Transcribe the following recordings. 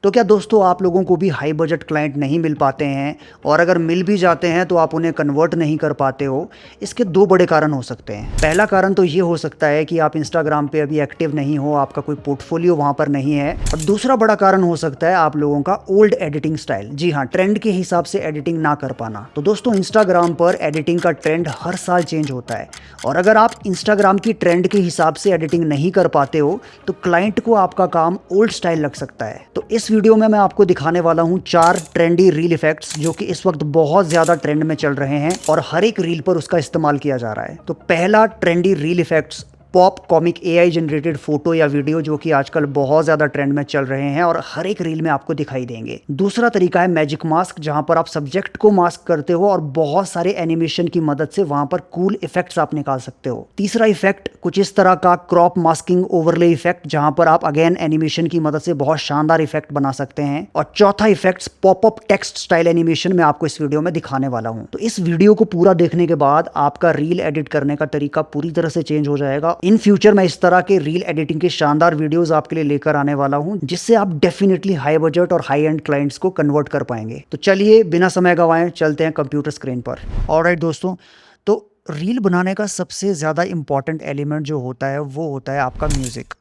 तो क्या दोस्तों आप लोगों को भी हाई बजट क्लाइंट नहीं मिल पाते हैं, और अगर मिल भी जाते हैं तो आप उन्हें कन्वर्ट नहीं कर पाते हो? इसके दो बड़े कारण हो सकते हैं। पहला कारण तो ये हो सकता है कि आप इंस्टाग्राम पे अभी एक्टिव नहीं हो, आपका कोई पोर्टफोलियो वहाँ पर नहीं है। और दूसरा बड़ा कारण हो सकता है आप लोगों का ओल्ड एडिटिंग स्टाइल। जी हाँ, ट्रेंड के हिसाब से एडिटिंग ना कर पाना। तो दोस्तों इंस्टाग्राम पर एडिटिंग का ट्रेंड हर साल चेंज होता है, और अगर आप इंस्टाग्राम की ट्रेंड के हिसाब से एडिटिंग नहीं कर पाते हो तो क्लाइंट को आपका काम ओल्ड स्टाइल लग सकता है। तो इस वीडियो में मैं आपको दिखाने वाला हूं 4 ट्रेंडी रील इफेक्ट्स जो कि इस वक्त बहुत ज्यादा ट्रेंड में चल रहे हैं और हर एक रील पर उसका इस्तेमाल किया जा रहा है। तो पहला trendy reel effects pop comic AI generated photo या वीडियो, जो कि आजकल बहुत ज्यादा ट्रेंड में चल रहे हैं और हर एक रील में आपको दिखाई देंगे। दूसरा तरीका है मैजिक मास्क, जहां पर आप सब्जेक्ट को मास्क करते हो और बहुत सारे एनिमेशन की मदद से वहां पर कूल इफेक्ट्स आप निकाल सकते हो। तीसरा इफेक्ट कुछ इस तरह का क्रॉप मास्किंग ओवरले इफेक्ट, जहां पर आप अगेन एनिमेशन की मदद से बहुत शानदार इफेक्ट बना सकते हैं। और चौथा effect popup text style animation में आपको इस वीडियो में दिखाने वाला हूं। तो इस वीडियो को पूरा देखने के बाद आपका रील एडिट करने का तरीका पूरी तरह से चेंज हो जाएगा। इन फ्यूचर मैं इस तरह के रील एडिटिंग के शानदार वीडियोस आपके लिए लेकर आने वाला हूं, जिससे आप डेफिनेटली हाई बजट और हाई एंड क्लाइंट्स को कन्वर्ट कर पाएंगे। तो चलिए बिना समय गंवाए चलते हैं कंप्यूटर स्क्रीन पर। ऑलराइट दोस्तों, तो रील बनाने का सबसे ज़्यादा इंपॉर्टेंट एलिमेंट जो होता है वो होता है आपका म्यूज़िक।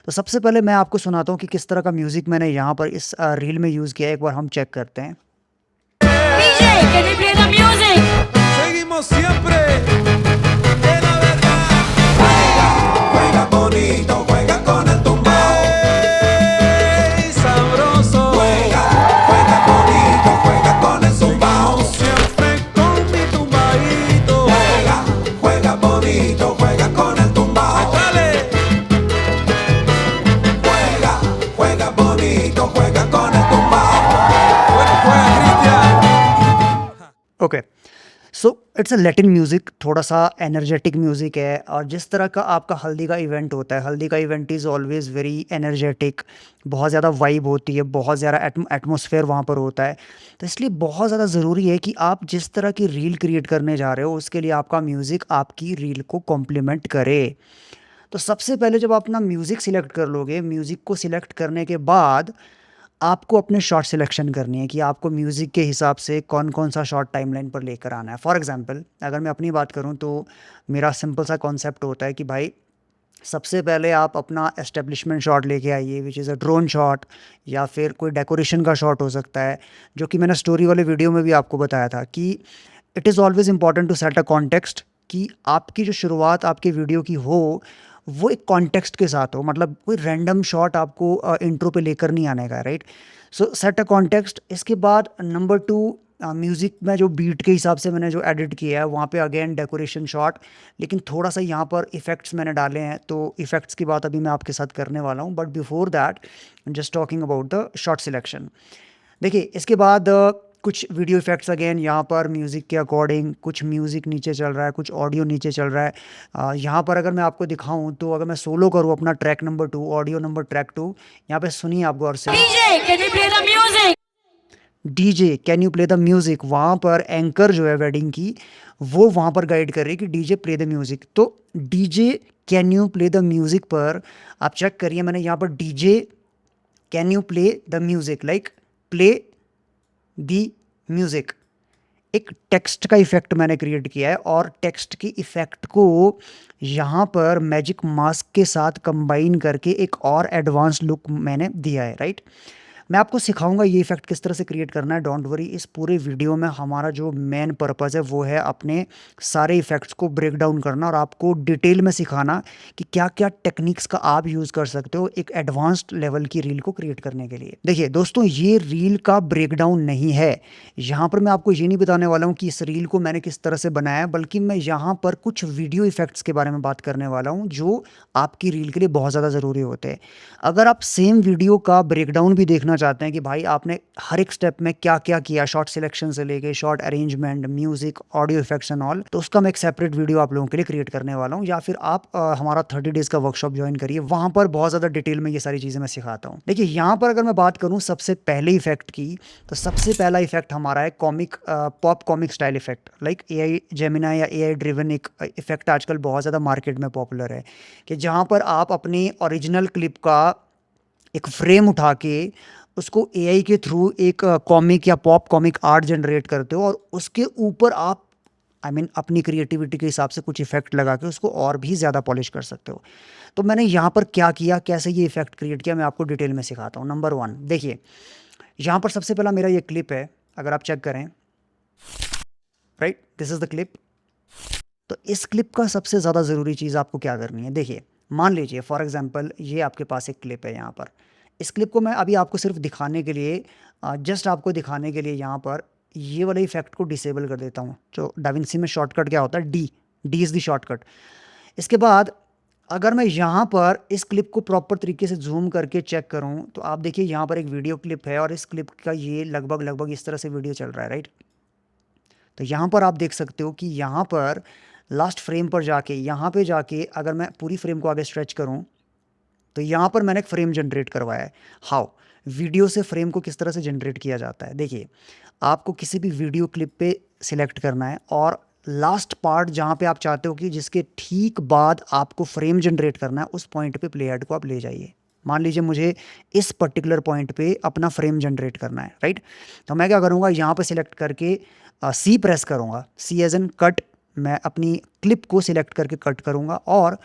तो सबसे पहले मैं आपको सुनाता हूँ कि किस तरह का म्यूज़िक मैंने यहाँ पर इस रील में यूज़ किया है। एक बार हम चेक करते हैं। DJ, can you play the music? Seguimos siempre de la verdad. Juega, juega bonito, juega con el tumbao. Ey, sabroso. Juega, juega bonito, juega con el tumbao. Siempre con mi tumbadito. Juega, juega bonito, juega con el tumbao. Dale. Juega, juega bonito, juega con el tumbao. Bueno, juega Cristian. Okay, so it's a Latin music, थोड़ा सा energetic music है। और जिस तरह का आपका हल्दी का इवेंट होता है, हल्दी का event is always very energetic, बहुत ज़्यादा वाइब होती है, बहुत ज़्यादा एटमॉस्फेयर वहाँ पर होता है। तो इसलिए बहुत ज़्यादा ज़रूरी है कि आप जिस तरह की रील क्रिएट करने जा रहे हो उसके लिए आपका म्यूज़िक आपकी रील को कॉम्प्लीमेंट करे। तो सबसे पहले जब आप अपना म्यूज़िक सिलेक्ट कर लोगे, म्यूज़िक को सिलेक्ट करने के बाद आपको अपने शॉट सिलेक्शन करनी है कि आपको म्यूज़िक के हिसाब से कौन-कौन सा शॉट टाइमलाइन पर लेकर आना है। फॉर एग्ज़ाम्पल अगर मैं अपनी बात करूँ तो मेरा सिंपल सा कॉन्सेप्ट होता है कि भाई सबसे पहले आप अपना एस्टेब्लिशमेंट शॉट लेके आइए, which is a drone shot, या फिर कोई डेकोरेशन का शॉट हो सकता है, जो कि मैंने स्टोरी वाले वीडियो में भी आपको बताया था कि it is always important to set a context, कि आपकी जो शुरुआत आपके वीडियो की हो वो एक कॉन्टेक्स्ट के साथ हो। मतलब कोई रैंडम शॉट आपको इंट्रो पे लेकर नहीं आने का है, right? So set a context. इसके बाद नंबर 2, म्यूज़िक में जो बीट के हिसाब से मैंने जो एडिट किया है वहाँ पे अगेन डेकोरेशन शॉट, लेकिन थोड़ा सा यहाँ पर इफ़ेक्ट्स मैंने डाले हैं, तो इफ़ेक्ट्स की बात अभी मैं आपके साथ करने वाला हूँ। But before that just talking about the shot selection. देखिए इसके बाद कुछ वीडियो इफ़ेक्ट्स अगेन यहाँ पर म्यूज़िक के अकॉर्डिंग, कुछ म्यूज़िक नीचे चल रहा है, कुछ ऑडियो नीचे चल रहा है। यहाँ पर अगर मैं आपको दिखाऊँ तो अगर मैं सोलो करूँ अपना track number 2, audio number track 2, यहाँ पे सुनिए आप गौर से। DJ, can you play the music? DJ can you play the music, वहाँ पर एंकर जो है वेडिंग की वो वहाँ पर गाइड कर रही है कि डीजे प्ले द म्यूज़िक। तो DJ can you play the music पर आप चेक करिए, मैंने यहाँ पर DJ can you play the music, like play the music, एक टेक्स्ट का इफ़ेक्ट मैंने क्रिएट किया है, और टेक्स्ट की इफ़ेक्ट को यहाँ पर मैजिक मास्क के साथ कंबाइन करके एक और एडवांस लुक मैंने दिया है, राइट? मैं आपको सिखाऊंगा ये इफ़ेक्ट किस तरह से क्रिएट करना है, डोंट वरी। इस पूरे वीडियो में हमारा जो मेन पर्पज़ है वो है अपने सारे इफ़ेक्ट्स को ब्रेक डाउन करना और आपको डिटेल में सिखाना कि क्या क्या टेक्निक्स का आप यूज़ कर सकते हो एक एडवांस्ड लेवल की रील को क्रिएट करने के लिए। देखिए दोस्तों, ये रील का ब्रेक डाउन नहीं है। यहाँ पर मैं आपको ये नहीं बताने वाला हूँ कि इस रील को मैंने किस तरह से बनाया है, बल्कि मैं यहाँ पर कुछ वीडियो इफ़ेक्ट्स के बारे में बात करने वाला हूँ जो आपकी रील के लिए बहुत ज़्यादा ज़रूरी होते हैं। अगर आप सेम वीडियो का ब्रेकडाउन भी देखना चाहते हैं कि भाई आपने हर एक स्टेप में क्या क्या किया, शॉर्ट सिलेक्शन से लेके short arrangement, music, audio effects and all, तो उसका मैं एक सेपरेट वीडियो आप लोगों के लिए क्रिएट करने वाला हूँ। या फिर आप हमारा 30 डेज का वर्कशॉप ज्वाइन करिए, वहाँ पर बहुत ज़्यादा डिटेल में ये सारी चीज़ें मैं सिखाता हूँ। देखिए यहाँ पर अगर मैं बात करूँ सबसे पहले इफेक्ट की, तो सबसे पहला इफेक्ट हमारा है comic, pop comic style effect, like AI Gemini या एआई ड्रिवन एक इफेक्ट आजकल बहुत ज़्यादा मार्केट में पॉपुलर है, कि जहाँ पर आप अपनी ओरिजिनल क्लिप का एक फ्रेम उठा के उसको एआई के थ्रू एक कॉमिक या पॉप कॉमिक आर्ट जनरेट करते हो और उसके ऊपर आप अपनी क्रिएटिविटी के हिसाब से कुछ इफेक्ट लगा के उसको और भी ज़्यादा पॉलिश कर सकते हो। तो मैंने यहाँ पर क्या किया, कैसे ये इफेक्ट क्रिएट किया, मैं आपको डिटेल में सिखाता हूँ। नंबर 1 देखिए, यहाँ पर सबसे पहला मेरा ये क्लिप है, अगर आप चेक करें, right, this is the clip. तो इस क्लिप का सबसे ज़्यादा ज़रूरी चीज़ आपको क्या करनी है, देखिए मान लीजिए फॉर एग्जांपल ये आपके पास एक क्लिप है यहाँ पर। इस क्लिप को मैं अभी आपको सिर्फ दिखाने के लिए, जस्ट आपको दिखाने के लिए यहाँ पर ये वाले इफेक्ट को डिसेबल कर देता हूँ। जो डाविंसी में शॉर्टकट क्या होता है, डी इज़ द शॉर्टकट। इसके बाद अगर मैं यहाँ पर इस क्लिप को प्रॉपर तरीके से जूम करके चेक करूँ तो आप देखिए यहाँ पर एक वीडियो क्लिप है और इस क्लिप का ये लगभग इस तरह से वीडियो चल रहा है, राइट। तो यहाँ पर आप देख सकते हो कि यहाँ पर लास्ट फ्रेम पर जाके, यहाँ पे जाके अगर मैं पूरी फ्रेम को आगे स्ट्रेच करूँ तो यहाँ पर मैंने एक फ्रेम जनरेट करवाया है। हाउ, वीडियो से फ्रेम को किस तरह से जनरेट किया जाता है, देखिए आपको किसी भी वीडियो क्लिप पे सिलेक्ट करना है और लास्ट पार्ट जहाँ पे आप चाहते हो कि जिसके ठीक बाद आपको फ्रेम जनरेट करना है, उस पॉइंट पे प्ले हेड को आप ले जाइए। मान लीजिए मुझे इस पर्टिकुलर पॉइंट पे अपना फ्रेम जनरेट करना है, राइट। तो मैं क्या करूँगा, यहाँ पे सिलेक्ट करके सी प्रेस करूँगा, सी एज एन कट। मैं अपनी क्लिप को सिलेक्ट करके कट करूँगा और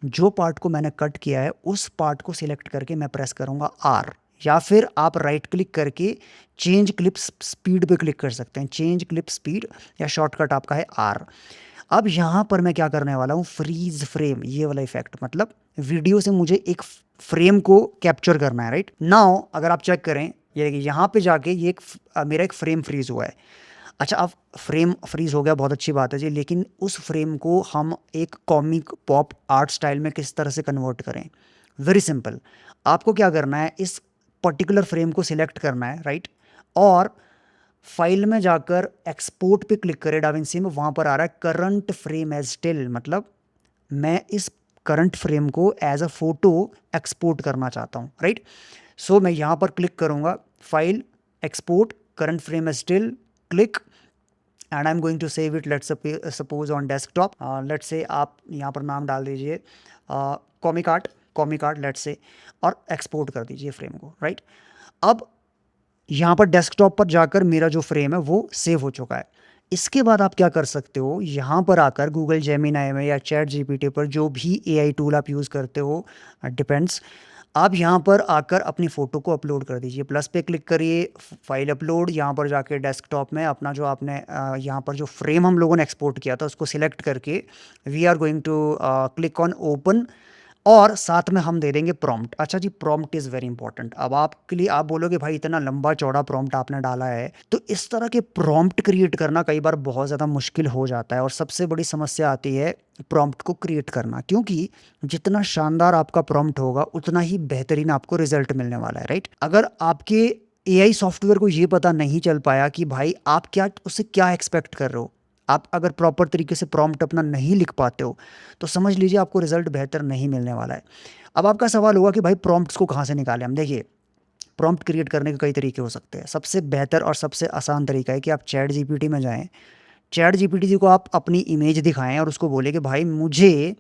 जो पार्ट को मैंने कट किया है उस पार्ट को सिलेक्ट करके मैं प्रेस करूँगा आर, या फिर आप राइट क्लिक करके चेंज क्लिप स्पीड पे क्लिक कर सकते हैं, चेंज क्लिप स्पीड, या शॉर्टकट आपका है आर। अब यहाँ पर मैं क्या करने वाला हूँ, फ्रीज फ्रेम, ये वाला इफेक्ट, मतलब वीडियो से मुझे एक फ्रेम को कैप्चर करना है, राइट। नाउ अगर आप चेक करें, ये देखिए यहाँ पे जाके ये मेरा एक फ्रेम फ्रीज हुआ है। अच्छा, अब फ्रेम फ्रीज हो गया, बहुत अच्छी बात है जी, लेकिन उस फ्रेम को हम एक कॉमिक पॉप आर्ट स्टाइल में किस तरह से कन्वर्ट करें। वेरी सिंपल, आपको क्या करना है, इस पर्टिकुलर फ्रेम को सिलेक्ट करना है, राइट, और फाइल में जाकर एक्सपोर्ट पे क्लिक करें डाविंसी में, वहाँ पर आ रहा है करंट फ्रेम एज स्टिल, मतलब मैं इस करंट फ्रेम को एज अ फोटो एक्सपोर्ट करना चाहता हूँ, राइट। सो मैं यहाँ पर क्लिक करूँगा, file, export, current frame as still, click, and I am going to save it, let's suppose on desktop. Let's say आप यहाँ पर नाम डाल दीजिए कॉमिक आर्ट लेट्स से, और एक्सपोर्ट कर दीजिए फ्रेम को, राइट। अब यहाँ पर डेस्कटॉप पर जाकर मेरा जो फ्रेम है वो सेव हो चुका है। इसके बाद आप क्या कर सकते हो, यहाँ पर आकर गूगल जेमिनाई में या चैट जीपीटी पर, जो भी एआई टूल आप यूज़ करते हो, डिपेंड्स, आप यहाँ पर आकर अपनी फ़ोटो को अपलोड कर दीजिए। प्लस पे क्लिक करिए, फाइल अपलोड, यहाँ पर जाके डेस्कटॉप में अपना जो आपने यहाँ पर जो फ्रेम हम लोगों ने एक्सपोर्ट किया था उसको सिलेक्ट करके we are going to click on open, और साथ में हम दे देंगे प्रॉम्प्ट। अच्छा जी, प्रॉम्प्ट इज़ वेरी इंपॉर्टेंट। अब आपके लिए आप बोलोगे भाई इतना लंबा चौड़ा प्रॉम्प्ट आपने डाला है, तो इस तरह के प्रॉम्प्ट क्रिएट करना कई बार बहुत ज़्यादा मुश्किल हो जाता है, और सबसे बड़ी समस्या आती है प्रॉम्प्ट को क्रिएट करना, क्योंकि जितना शानदार आपका प्रॉम्प्ट होगा उतना ही बेहतरीन आपको रिजल्ट मिलने वाला है, राइट। अगर आपके एआई सॉफ्टवेयर को ये पता नहीं चल पाया कि भाई आप क्या उससे क्या एक्सपेक्ट कर रहे हो, आप अगर प्रॉपर तरीके से प्रॉम्प्ट अपना नहीं लिख पाते हो, तो समझ लीजिए आपको रिजल्ट बेहतर नहीं मिलने वाला है। अब आपका सवाल होगा कि भाई प्रॉम्प्ट्स को कहाँ से निकालें हम। देखिए, प्रॉम्प्ट क्रिएट करने के कई तरीके हो सकते हैं। सबसे बेहतर और सबसे आसान तरीका है कि आप चैट जीपीटी में जाएं, चैट जीपीटी जी को आप अपनी इमेज दिखाएं और उसको बोले कि भाई मुझे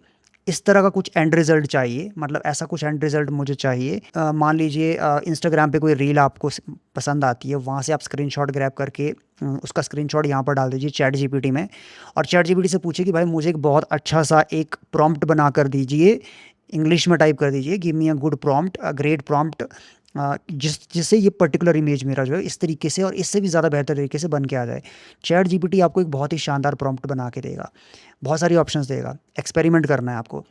इस तरह का कुछ एंड रिजल्ट चाहिए, मतलब ऐसा कुछ एंड रिजल्ट मुझे चाहिए। मान लीजिए इंस्टाग्राम पे कोई रील आपको पसंद आती है, वहाँ से आप स्क्रीनशॉट ग्रैब करके उसका स्क्रीनशॉट यहाँ पर डाल दीजिए चैट जीपीटी में, और चैट जीपीटी से पूछिए कि भाई मुझे एक बहुत अच्छा सा एक प्रॉम्प्ट बना कर दीजिए, इंग्लिश में टाइप कर दीजिए, give me a good prompt, a great prompt, जिससे ये पर्टिकुलर इमेज मेरा जो है इस तरीके से और इससे भी ज़्यादा बेहतर तरीके से बन के आ जाए। चैट जीपीटी आपको एक बहुत ही शानदार प्रॉम्प्ट बना के देगा, बहुत सारी ऑप्शंस देगा। एक्सपेरिमेंट करना है आपको,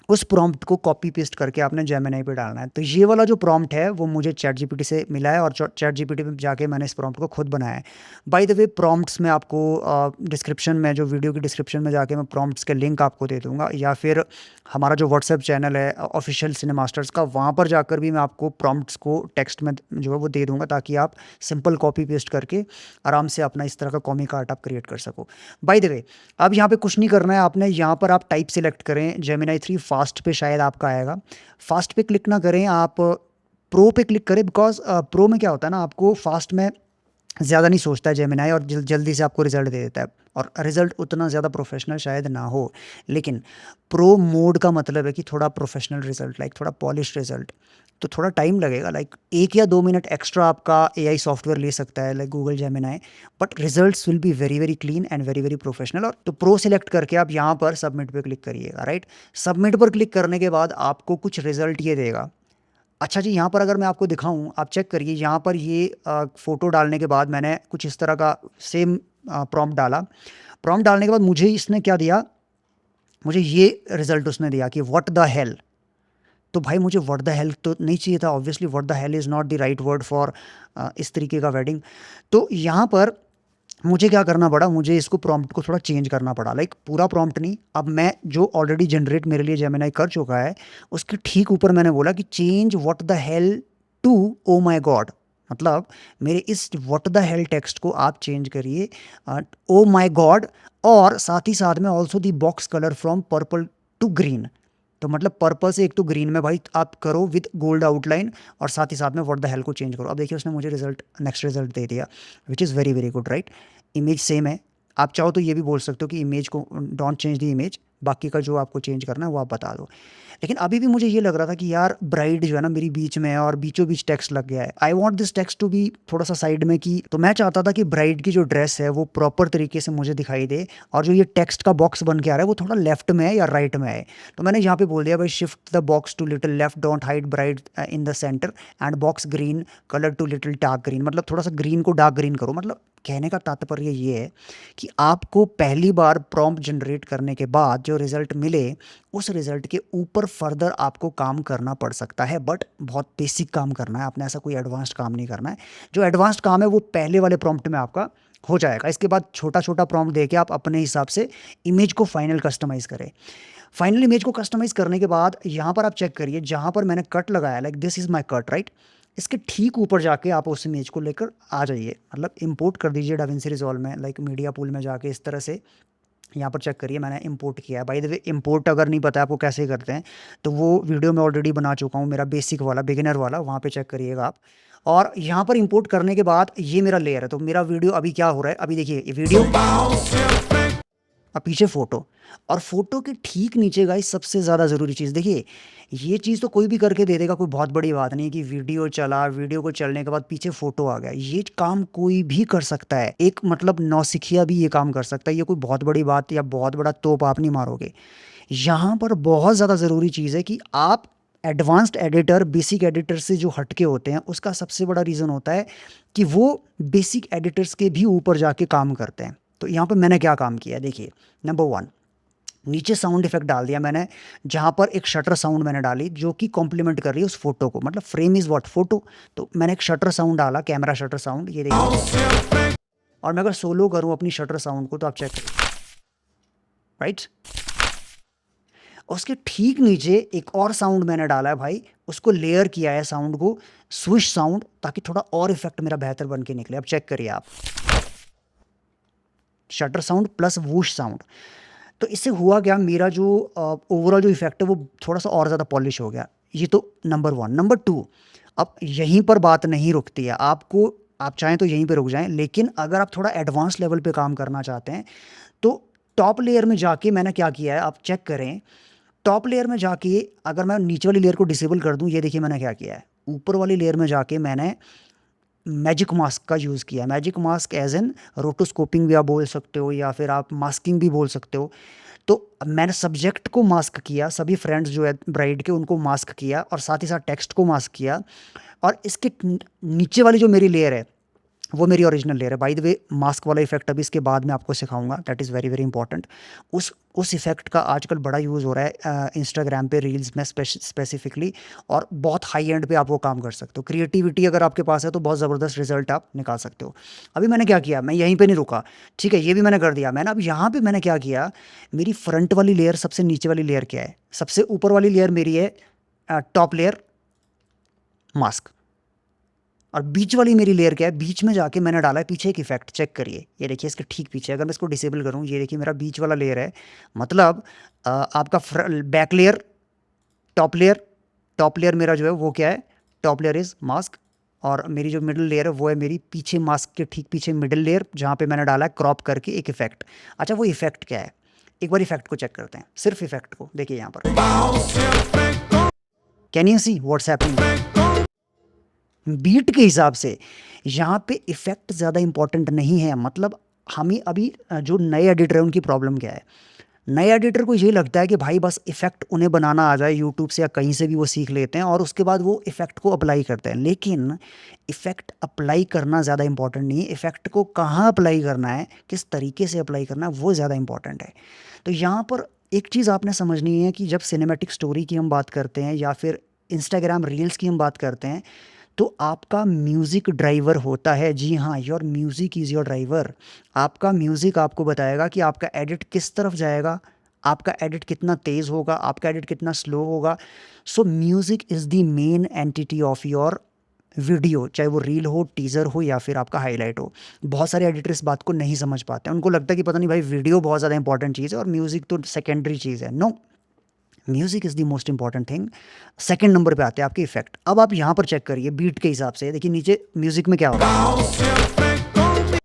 उस प्रॉम्प्ट को कॉपी पेस्ट करके आपने जेमिनी पे डालना है। तो ये वाला जो प्रॉम्प्ट है वो मुझे चैट जीपीटी से मिला है, और चैट जीपीटी पे जाके मैंने इस प्रॉम्प्ट को खुद बनाया है। बाय द वे, प्रॉम्प्ट्स में आपको डिस्क्रिप्शन में, जो वीडियो की डिस्क्रिप्शन में जाके मैं प्रॉम्प्ट्स के लिंक आपको दे दूंगा, या फिर हमारा जो व्हाट्सएप चैनल है ऑफिशियल सिनेमास्टर्स का, वहाँ पर जाकर भी मैं आपको प्रॉम्प्ट्स को टेक्स्ट में जो है वो दे दूंगा, ताकि आप सिंपल कॉपी पेस्ट करके आराम से अपना इस तरह का कॉमिक आर्ट आप क्रिएट कर सको। बाय द वे, अब यहाँ पे कुछ नहीं करना है आपने, यहाँ पर आप टाइप सेलेक्ट करें, जेमिनी 3 फास्ट पे शायद आपका आएगा। फास्ट पे क्लिक ना करें, आप प्रो पे क्लिक करें, बिकॉज प्रो में क्या होता है ना, आपको फास्ट में ज़्यादा नहीं सोचता है जेमिनी, और जल्दी से आपको रिजल्ट दे देता है, और रिजल्ट उतना ज़्यादा प्रोफेशनल शायद ना हो। लेकिन प्रो मोड का मतलब है कि थोड़ा प्रोफेशनल रिजल्ट, लाइक थोड़ा पॉलिश रिजल्ट। तो थोड़ा टाइम लगेगा, लाइक 1 या 2 मिनट एक्स्ट्रा आपका एआई सॉफ्टवेयर ले सकता है, like Google Gemini, but results will be very very clean and very very professional. और तो प्रो सिलेक्ट करके आप यहाँ पर सबमिट पे क्लिक करिएगा, राइट। सबमिट पर क्लिक करने के बाद आपको कुछ रिजल्ट ये देगा। अच्छा जी, यहाँ पर अगर मैं आपको दिखाऊं, आप चेक करिए, यहाँ पर ये फ़ोटो डालने के बाद मैंने कुछ इस तरह का सेम प्रॉम्प्ट डाला। प्रॉम्प्ट डालने के बाद मुझे इसने क्या दिया, मुझे ये रिजल्ट उसने दिया कि व्हाट द हेल। तो भाई मुझे व्हाट द हेल तो नहीं चाहिए था, obviously what the hell is not the right word for इस तरीके का वेडिंग। तो यहाँ पर मुझे क्या करना पड़ा, मुझे इसको प्रॉम्प्ट को थोड़ा चेंज करना पड़ा, लाइक पूरा प्रॉम्प्ट नहीं, अब मैं जो ऑलरेडी जनरेट मेरे लिए जेमिनी कर चुका है उसके ठीक ऊपर मैंने बोला कि change what the hell to oh my god. मतलब मेरे इस व्हाट द हेल टेक्स्ट को आप चेंज करिए ओ माई गॉड, और साथ ही साथ में also the box colour from purple to green. तो मतलब पर्पल से एक तो ग्रीन में भाई आप करो विद गोल्ड आउटलाइन, और साथ ही साथ में व्हाट द हेल को चेंज करो। अब देखिए उसने मुझे रिजल्ट, नेक्स्ट रिजल्ट दे दिया, which is very very good, right. Image same है, आप चाहो तो ये भी बोल सकते हो कि इमेज को डोंट चेंज द इमेज, बाकी का जो आपको चेंज करना है वो आप बता दो। लेकिन अभी भी मुझे ये लग रहा था कि यार ब्राइड जो है ना मेरी बीच में है और बीचों बीच टेक्स्ट लग गया है। I want this text to be थोड़ा सा साइड में, की तो मैं चाहता था कि ब्राइड की जो ड्रेस है वो प्रॉपर तरीके से मुझे दिखाई दे, और जो ये टेक्स्ट का बॉक्स बन के आ रहा है वो थोड़ा लेफ्ट में है या राइट में है। तो मैंने यहाँ पे बोल दिया भाई shift the box to little left, don't hide bride in the centre, and box green colour to little dark green. मतलब थोड़ा सा ग्रीन को डार्क ग्रीन करो। मतलब कहने का तात्पर्य ये है कि आपको पहली बार प्रॉम्प्ट जनरेट करने के बाद जो रिजल्ट मिले उस रिजल्ट के ऊपर फर्दर आपको काम करना पड़ सकता है, बट बहुत बेसिक काम करना है, आपने ऐसा कोई एडवांस्ड काम नहीं करना है। जो एडवांस्ड काम है वो पहले वाले प्रॉम्प्ट में आपका हो जाएगा। इसके बाद छोटा छोटा प्रॉम्प्ट देके आप अपने हिसाब से इमेज को फाइनल कस्टमाइज़ करें। फाइनल इमेज को कस्टमाइज़ करने के बाद यहाँ पर आप चेक करिए, जहाँ पर मैंने कट लगाया, like this is my cut, right, इसके ठीक ऊपर जाके आप उस इमेज को लेकर आ जाइए, मतलब इंपोर्ट कर दीजिए डाविंसी रिजॉल्व में, लाइक मीडिया पूल में जाके इस तरह से यहाँ पर चेक करिए मैंने इंपोर्ट किया है। बाय द वे इंपोर्ट अगर नहीं पता आपको कैसे करते हैं तो वो वीडियो मैं ऑलरेडी बना चुका हूँ, मेरा बेसिक वाला बिगिनर वाला, वहाँ पे चेक करिएगा आप। और यहाँ पर इंपोर्ट करने के बाद ये मेरा लेयर है। तो मेरा वीडियो अभी क्या हो रहा है, अभी देखिए ये वीडियो, अब पीछे फोटो, और फोटो के ठीक नीचे गाइस सबसे ज़्यादा ज़रूरी चीज़ देखिए, ये चीज़ तो कोई भी करके दे देगा, कोई बहुत बड़ी बात नहीं है कि वीडियो चला, वीडियो को चलने के बाद पीछे फोटो आ गया। ये काम कोई भी कर सकता है, एक मतलब नौसिखिया भी ये काम कर सकता है, ये कोई बहुत बड़ी बात या बहुत बड़ा तोप आप नहीं मारोगे। यहाँ पर बहुत ज़्यादा ज़रूरी चीज़ है कि आप एडवांस्ड एडिटर, बेसिक एडिटर से जो हटके होते हैं उसका सबसे बड़ा रीज़न होता है कि वो बेसिक एडिटर्स के भी ऊपर जाके काम करते हैं। तो यहाँ पर मैंने क्या काम किया देखिए, नंबर 1 नीचे साउंड इफेक्ट डाल दिया मैंने, जहाँ पर एक शटर साउंड मैंने डाली जो कि कॉम्प्लीमेंट कर रही है उस फोटो को, मतलब फ्रेम इज़ व्हाट फोटो। तो मैंने एक शटर साउंड डाला, कैमरा शटर साउंड, ये देखिए, और मैं अगर सोलो करूँ अपनी शटर साउंड को तो आप चेक करिए, राइट। उसके ठीक नीचे एक और साउंड मैंने डाला है भाई, उसको लेयर किया है साउंड को, स्विश साउंड, ताकि थोड़ा और इफेक्ट मेरा बेहतर बन के निकले। अब चेक करिए आप, shutter sound plus whoosh sound. तो इससे हुआ क्या, मेरा जो ओवरऑल जो इफेक्ट है वो थोड़ा सा और ज़्यादा पॉलिश हो गया। ये तो नंबर 1। नंबर 2, अब यहीं पर बात नहीं रुकती है, आपको आप चाहें तो यहीं पे रुक जाएं, लेकिन अगर आप थोड़ा एडवांस लेवल पे काम करना चाहते हैं तो टॉप लेयर में जाके मैंने क्या किया है आप चेक करें। टॉप लेयर में जाके अगर मैं नीचे वाली लेयर को डिसेबल कर दूं, ये देखिए मैंने क्या किया है, ऊपर वाली लेयर में जाके मैंने मैजिक मास्क का यूज़ किया। Magic mask as an rotoscoping भी आप बोल सकते हो, या फिर आप मास्किंग भी बोल सकते हो। तो मैंने सब्जेक्ट को मास्क किया, सभी फ्रेंड्स जो है ब्राइड के उनको मास्क किया, और साथ ही साथ टेक्स्ट को मास्क किया। और इसके नीचे वाली जो मेरी लेयर है वो मेरी ओरिजिनल लेयर है। बाय द वे मास्क वाला इफेक्ट अभी इसके बाद मैं आपको सिखाऊंगा, that is very very important. उस इफेक्ट का आजकल बड़ा यूज़ हो रहा है इंस्टाग्राम पे रील्स में स्पेसिफिकली, और बहुत हाई एंड पे आप वो काम कर सकते हो। क्रिएटिविटी अगर आपके पास है तो बहुत ज़बरदस्त रिजल्ट आप निकाल सकते हो। अभी मैंने क्या किया, मैं यहीं पे नहीं रुका, ठीक है, ये भी मैंने कर दिया मैंने। अब यहाँ पे मैंने क्या किया, मेरी फ्रंट वाली लेयर, सबसे नीचे वाली लेयर क्या है, सबसे ऊपर वाली लेयर मेरी है टॉप लेयर मास्क, और बीच वाली मेरी लेयर क्या है, बीच में जाके मैंने डाला है पीछे एक इफेक्ट। चेक करिए, ये देखिए इसके ठीक पीछे, अगर मैं इसको डिसेबल करूँ, ये देखिए मेरा बीच वाला लेयर है, मतलब आपका बैक लेयर, टॉप लेयर मेरा जो है वो क्या है, टॉप लेयर इज़ मास्क, और मेरी जो मिडिल लेयर है वो है मेरी पीछे मास्क के ठीक पीछे मिडिल लेयर, जहाँ पे मैंने डाला है क्रॉप करके एक इफेक्ट। अच्छा वो इफेक्ट क्या है, एक बार इफेक्ट को चेक करते हैं, सिर्फ इफेक्ट को देखिए यहाँ पर, can you see what's happening. Beat के हिसाब से। यहाँ पे इफ़ेक्ट ज़्यादा इम्पोर्टेंट नहीं है। मतलब हमें अभी जो नए एडिटर हैं उनकी प्रॉब्लम क्या है, नए एडिटर को ये लगता है कि भाई बस इफ़ेक्ट उन्हें बनाना आ जाए, यूट्यूब से या कहीं से भी वो सीख लेते हैं और उसके बाद वो इफ़ेक्ट को अप्लाई करते हैं। लेकिन इफ़ेक्ट अप्लाई करना ज़्यादा इंपॉर्टेंट नहीं है, इफ़ेक्ट को कहाँ अप्लाई करना है, किस तरीके से अप्लाई करना है, वो ज़्यादा इंपॉर्टेंट है। तो यहाँ पर एक चीज़ आपने समझनी है कि जब सिनेमैटिक स्टोरी की हम बात करते हैं या फिर इंस्टाग्राम रील्स की हम बात करते हैं, तो आपका म्यूज़िक ड्राइवर होता है। जी हाँ, your music is your driver. आपका म्यूज़िक आपको बताएगा कि आपका एडिट किस तरफ जाएगा, आपका एडिट कितना तेज़ होगा, आपका एडिट कितना स्लो होगा। So music is the main entity of your video, चाहे वो रील हो, टीज़र हो या फिर आपका हाईलाइट हो। बहुत सारे एडिटर इस बात को नहीं समझ पाते हैं, उनको लगता है कि पता नहीं भाई वीडियो बहुत ज़्यादा इंपॉर्टेंट चीज़ है और म्यूज़िक तो सेकेंडरी चीज़ है। No, music is the most important thing. Second number पे आते हैं आपके इफेक्ट। अब आप यहाँ पर चेक करिए बीट के हिसाब से, देखिए नीचे म्यूज़िक में क्या हो रहा है,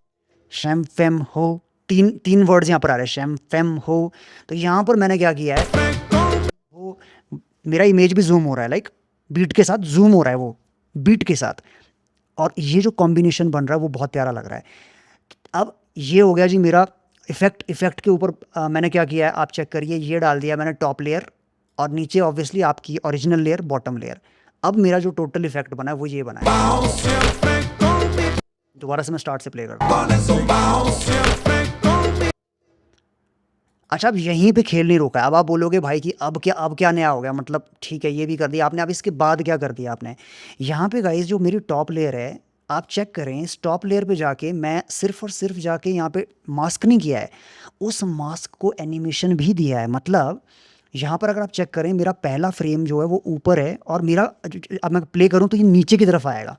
शैम फेम हो, तीन तीन वर्ड्स यहाँ पर आ रहे हैं, शैम फेम हो। तो यहाँ पर मैंने क्या किया है, वो मेरा इमेज भी जूम हो रहा है, लाइक बीट के साथ जूम हो रहा है वो बीट के साथ, और ये जो कॉम्बिनेशन बन रहा है वो बहुत प्यारा लग रहा है। अब ये हो गया जी मेरा इफेक्ट। इफेक्ट के ऊपर मैंने क्या किया है, आप चेक करिए, ये डाल दिया मैंने टॉप लेयर और नीचे ऑब्वियसली आपकी ओरिजिनल लेयर, बॉटम लेयर। अब मेरा जो टोटल इफेक्ट बना है वो ये बना है। दोबारा से मैं स्टार्ट से प्ले करता हूँ। अच्छा, अब यहीं पे खेल नहीं रोका है। अब आप बोलोगे भाई कि अब क्या नया हो गया, मतलब ठीक है ये भी कर दिया आपने, अब इसके बाद क्या कर दिया आपने। यहाँ पे गाइस जो मेरी टॉप लेयर है, आप चेक करें, इस टॉप लेयर पे जाके मैं सिर्फ और सिर्फ जाके यहाँ पे मास्क नहीं किया है, उस मास्क को एनिमेशन भी दिया है। मतलब यहाँ पर अगर आप चेक करें, मेरा पहला फ्रेम जो है वो ऊपर है और मेरा अब मैं प्ले करूँ तो ये नीचे की तरफ आएगा।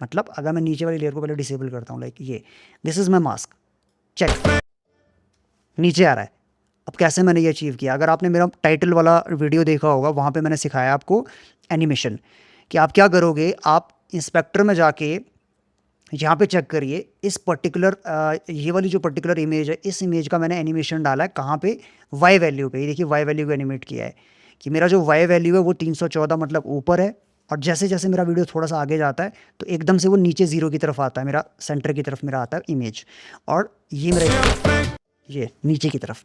मतलब अगर मैं नीचे वाली लेयर को पहले डिसेबल करता हूँ, लाइक ये, this is my mask, check, नीचे आ रहा है। अब कैसे मैंने ये अचीव किया, अगर आपने मेरा टाइटल वाला वीडियो देखा होगा, वहाँ पे मैंने सिखाया आपको एनिमेशन, कि आप क्या करोगे, आप इंस्पेक्टर में जाके यहाँ पे चेक करिए, इस पर्टिकुलर ये वाली जो पर्टिकुलर इमेज है, इस इमेज का मैंने एनिमेशन डाला है कहाँ पे, वाई वैल्यू पे। ये देखिए वाई वैल्यू को एनिमेट किया है कि मेरा जो वाई वैल्यू है वो 314 मतलब ऊपर है, और जैसे जैसे मेरा वीडियो थोड़ा सा आगे जाता है तो एकदम से वो नीचे ज़ीरो की तरफ आता है, मेरा सेंटर की तरफ मेरा आता है इमेज, और ये मेरा ये नीचे की तरफ।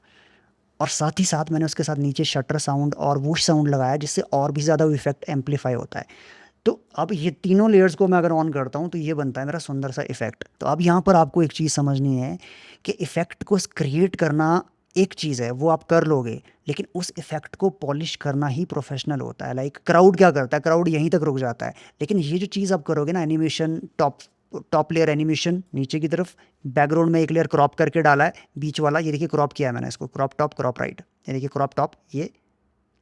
और साथ ही साथ मैंने उसके साथ नीचे शटर साउंड और वूश साउंड लगाया, जिससे और भी ज़्यादा वो इफेक्ट एम्पलीफाई होता है। तो अब ये तीनों लेयर्स को मैं अगर ऑन करता हूँ तो ये बनता है मेरा सुंदर सा इफेक्ट। तो अब यहाँ पर आपको एक चीज़ समझनी है कि इफ़ेक्ट को क्रिएट करना एक चीज़ है, वो आप कर लोगे, लेकिन उस इफ़ेक्ट को पॉलिश करना ही प्रोफेशनल होता है। लाइक क्राउड क्या करता है, क्राउड यहीं तक रुक जाता है, लेकिन ये जो चीज़ आप करोगे ना, एनिमेशन, टॉप लेयर एनिमेशन नीचे की तरफ, बैकग्राउंड में एक लेयर क्रॉप करके डाला है, बीच वाला ये देखिए क्रॉप किया है मैंने इसको, क्रॉप टॉप क्रॉप राइट, ये देखिए क्रॉप टॉप, ये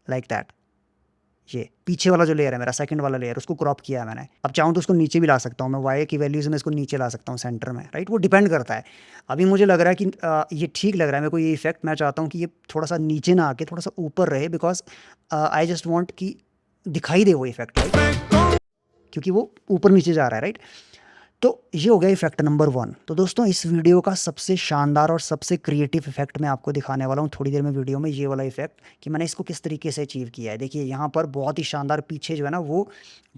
लाइक दैट। ये पीछे वाला जो लेयर है मेरा सेकंड वाला लेयर, उसको क्रॉप किया है मैंने। अब चाहूँ तो उसको नीचे भी ला सकता हूँ मैं, वाई की वैल्यूज़ में इसको नीचे ला सकता हूँ सेंटर में, राइट, वो डिपेंड करता है। अभी मुझे लग रहा है कि ये ठीक लग रहा है मेरे को, ये इफेक्ट मैं चाहता हूँ कि ये थोड़ा सा नीचे ना आके थोड़ा सा ऊपर रहे, बिकॉज आई जस्ट वॉन्ट कि दिखाई दे वो इफेक्ट, राइट, क्योंकि वो ऊपर नीचे जा रहा है, राइट। तो ये हो गया इफेक्ट नंबर 1। तो दोस्तों इस वीडियो का सबसे शानदार और सबसे क्रिएटिव इफेक्ट मैं आपको दिखाने वाला हूँ थोड़ी देर में वीडियो में, ये वाला इफेक्ट, कि मैंने इसको किस तरीके से अचीव किया है। देखिए यहाँ पर बहुत ही शानदार पीछे जो है ना वो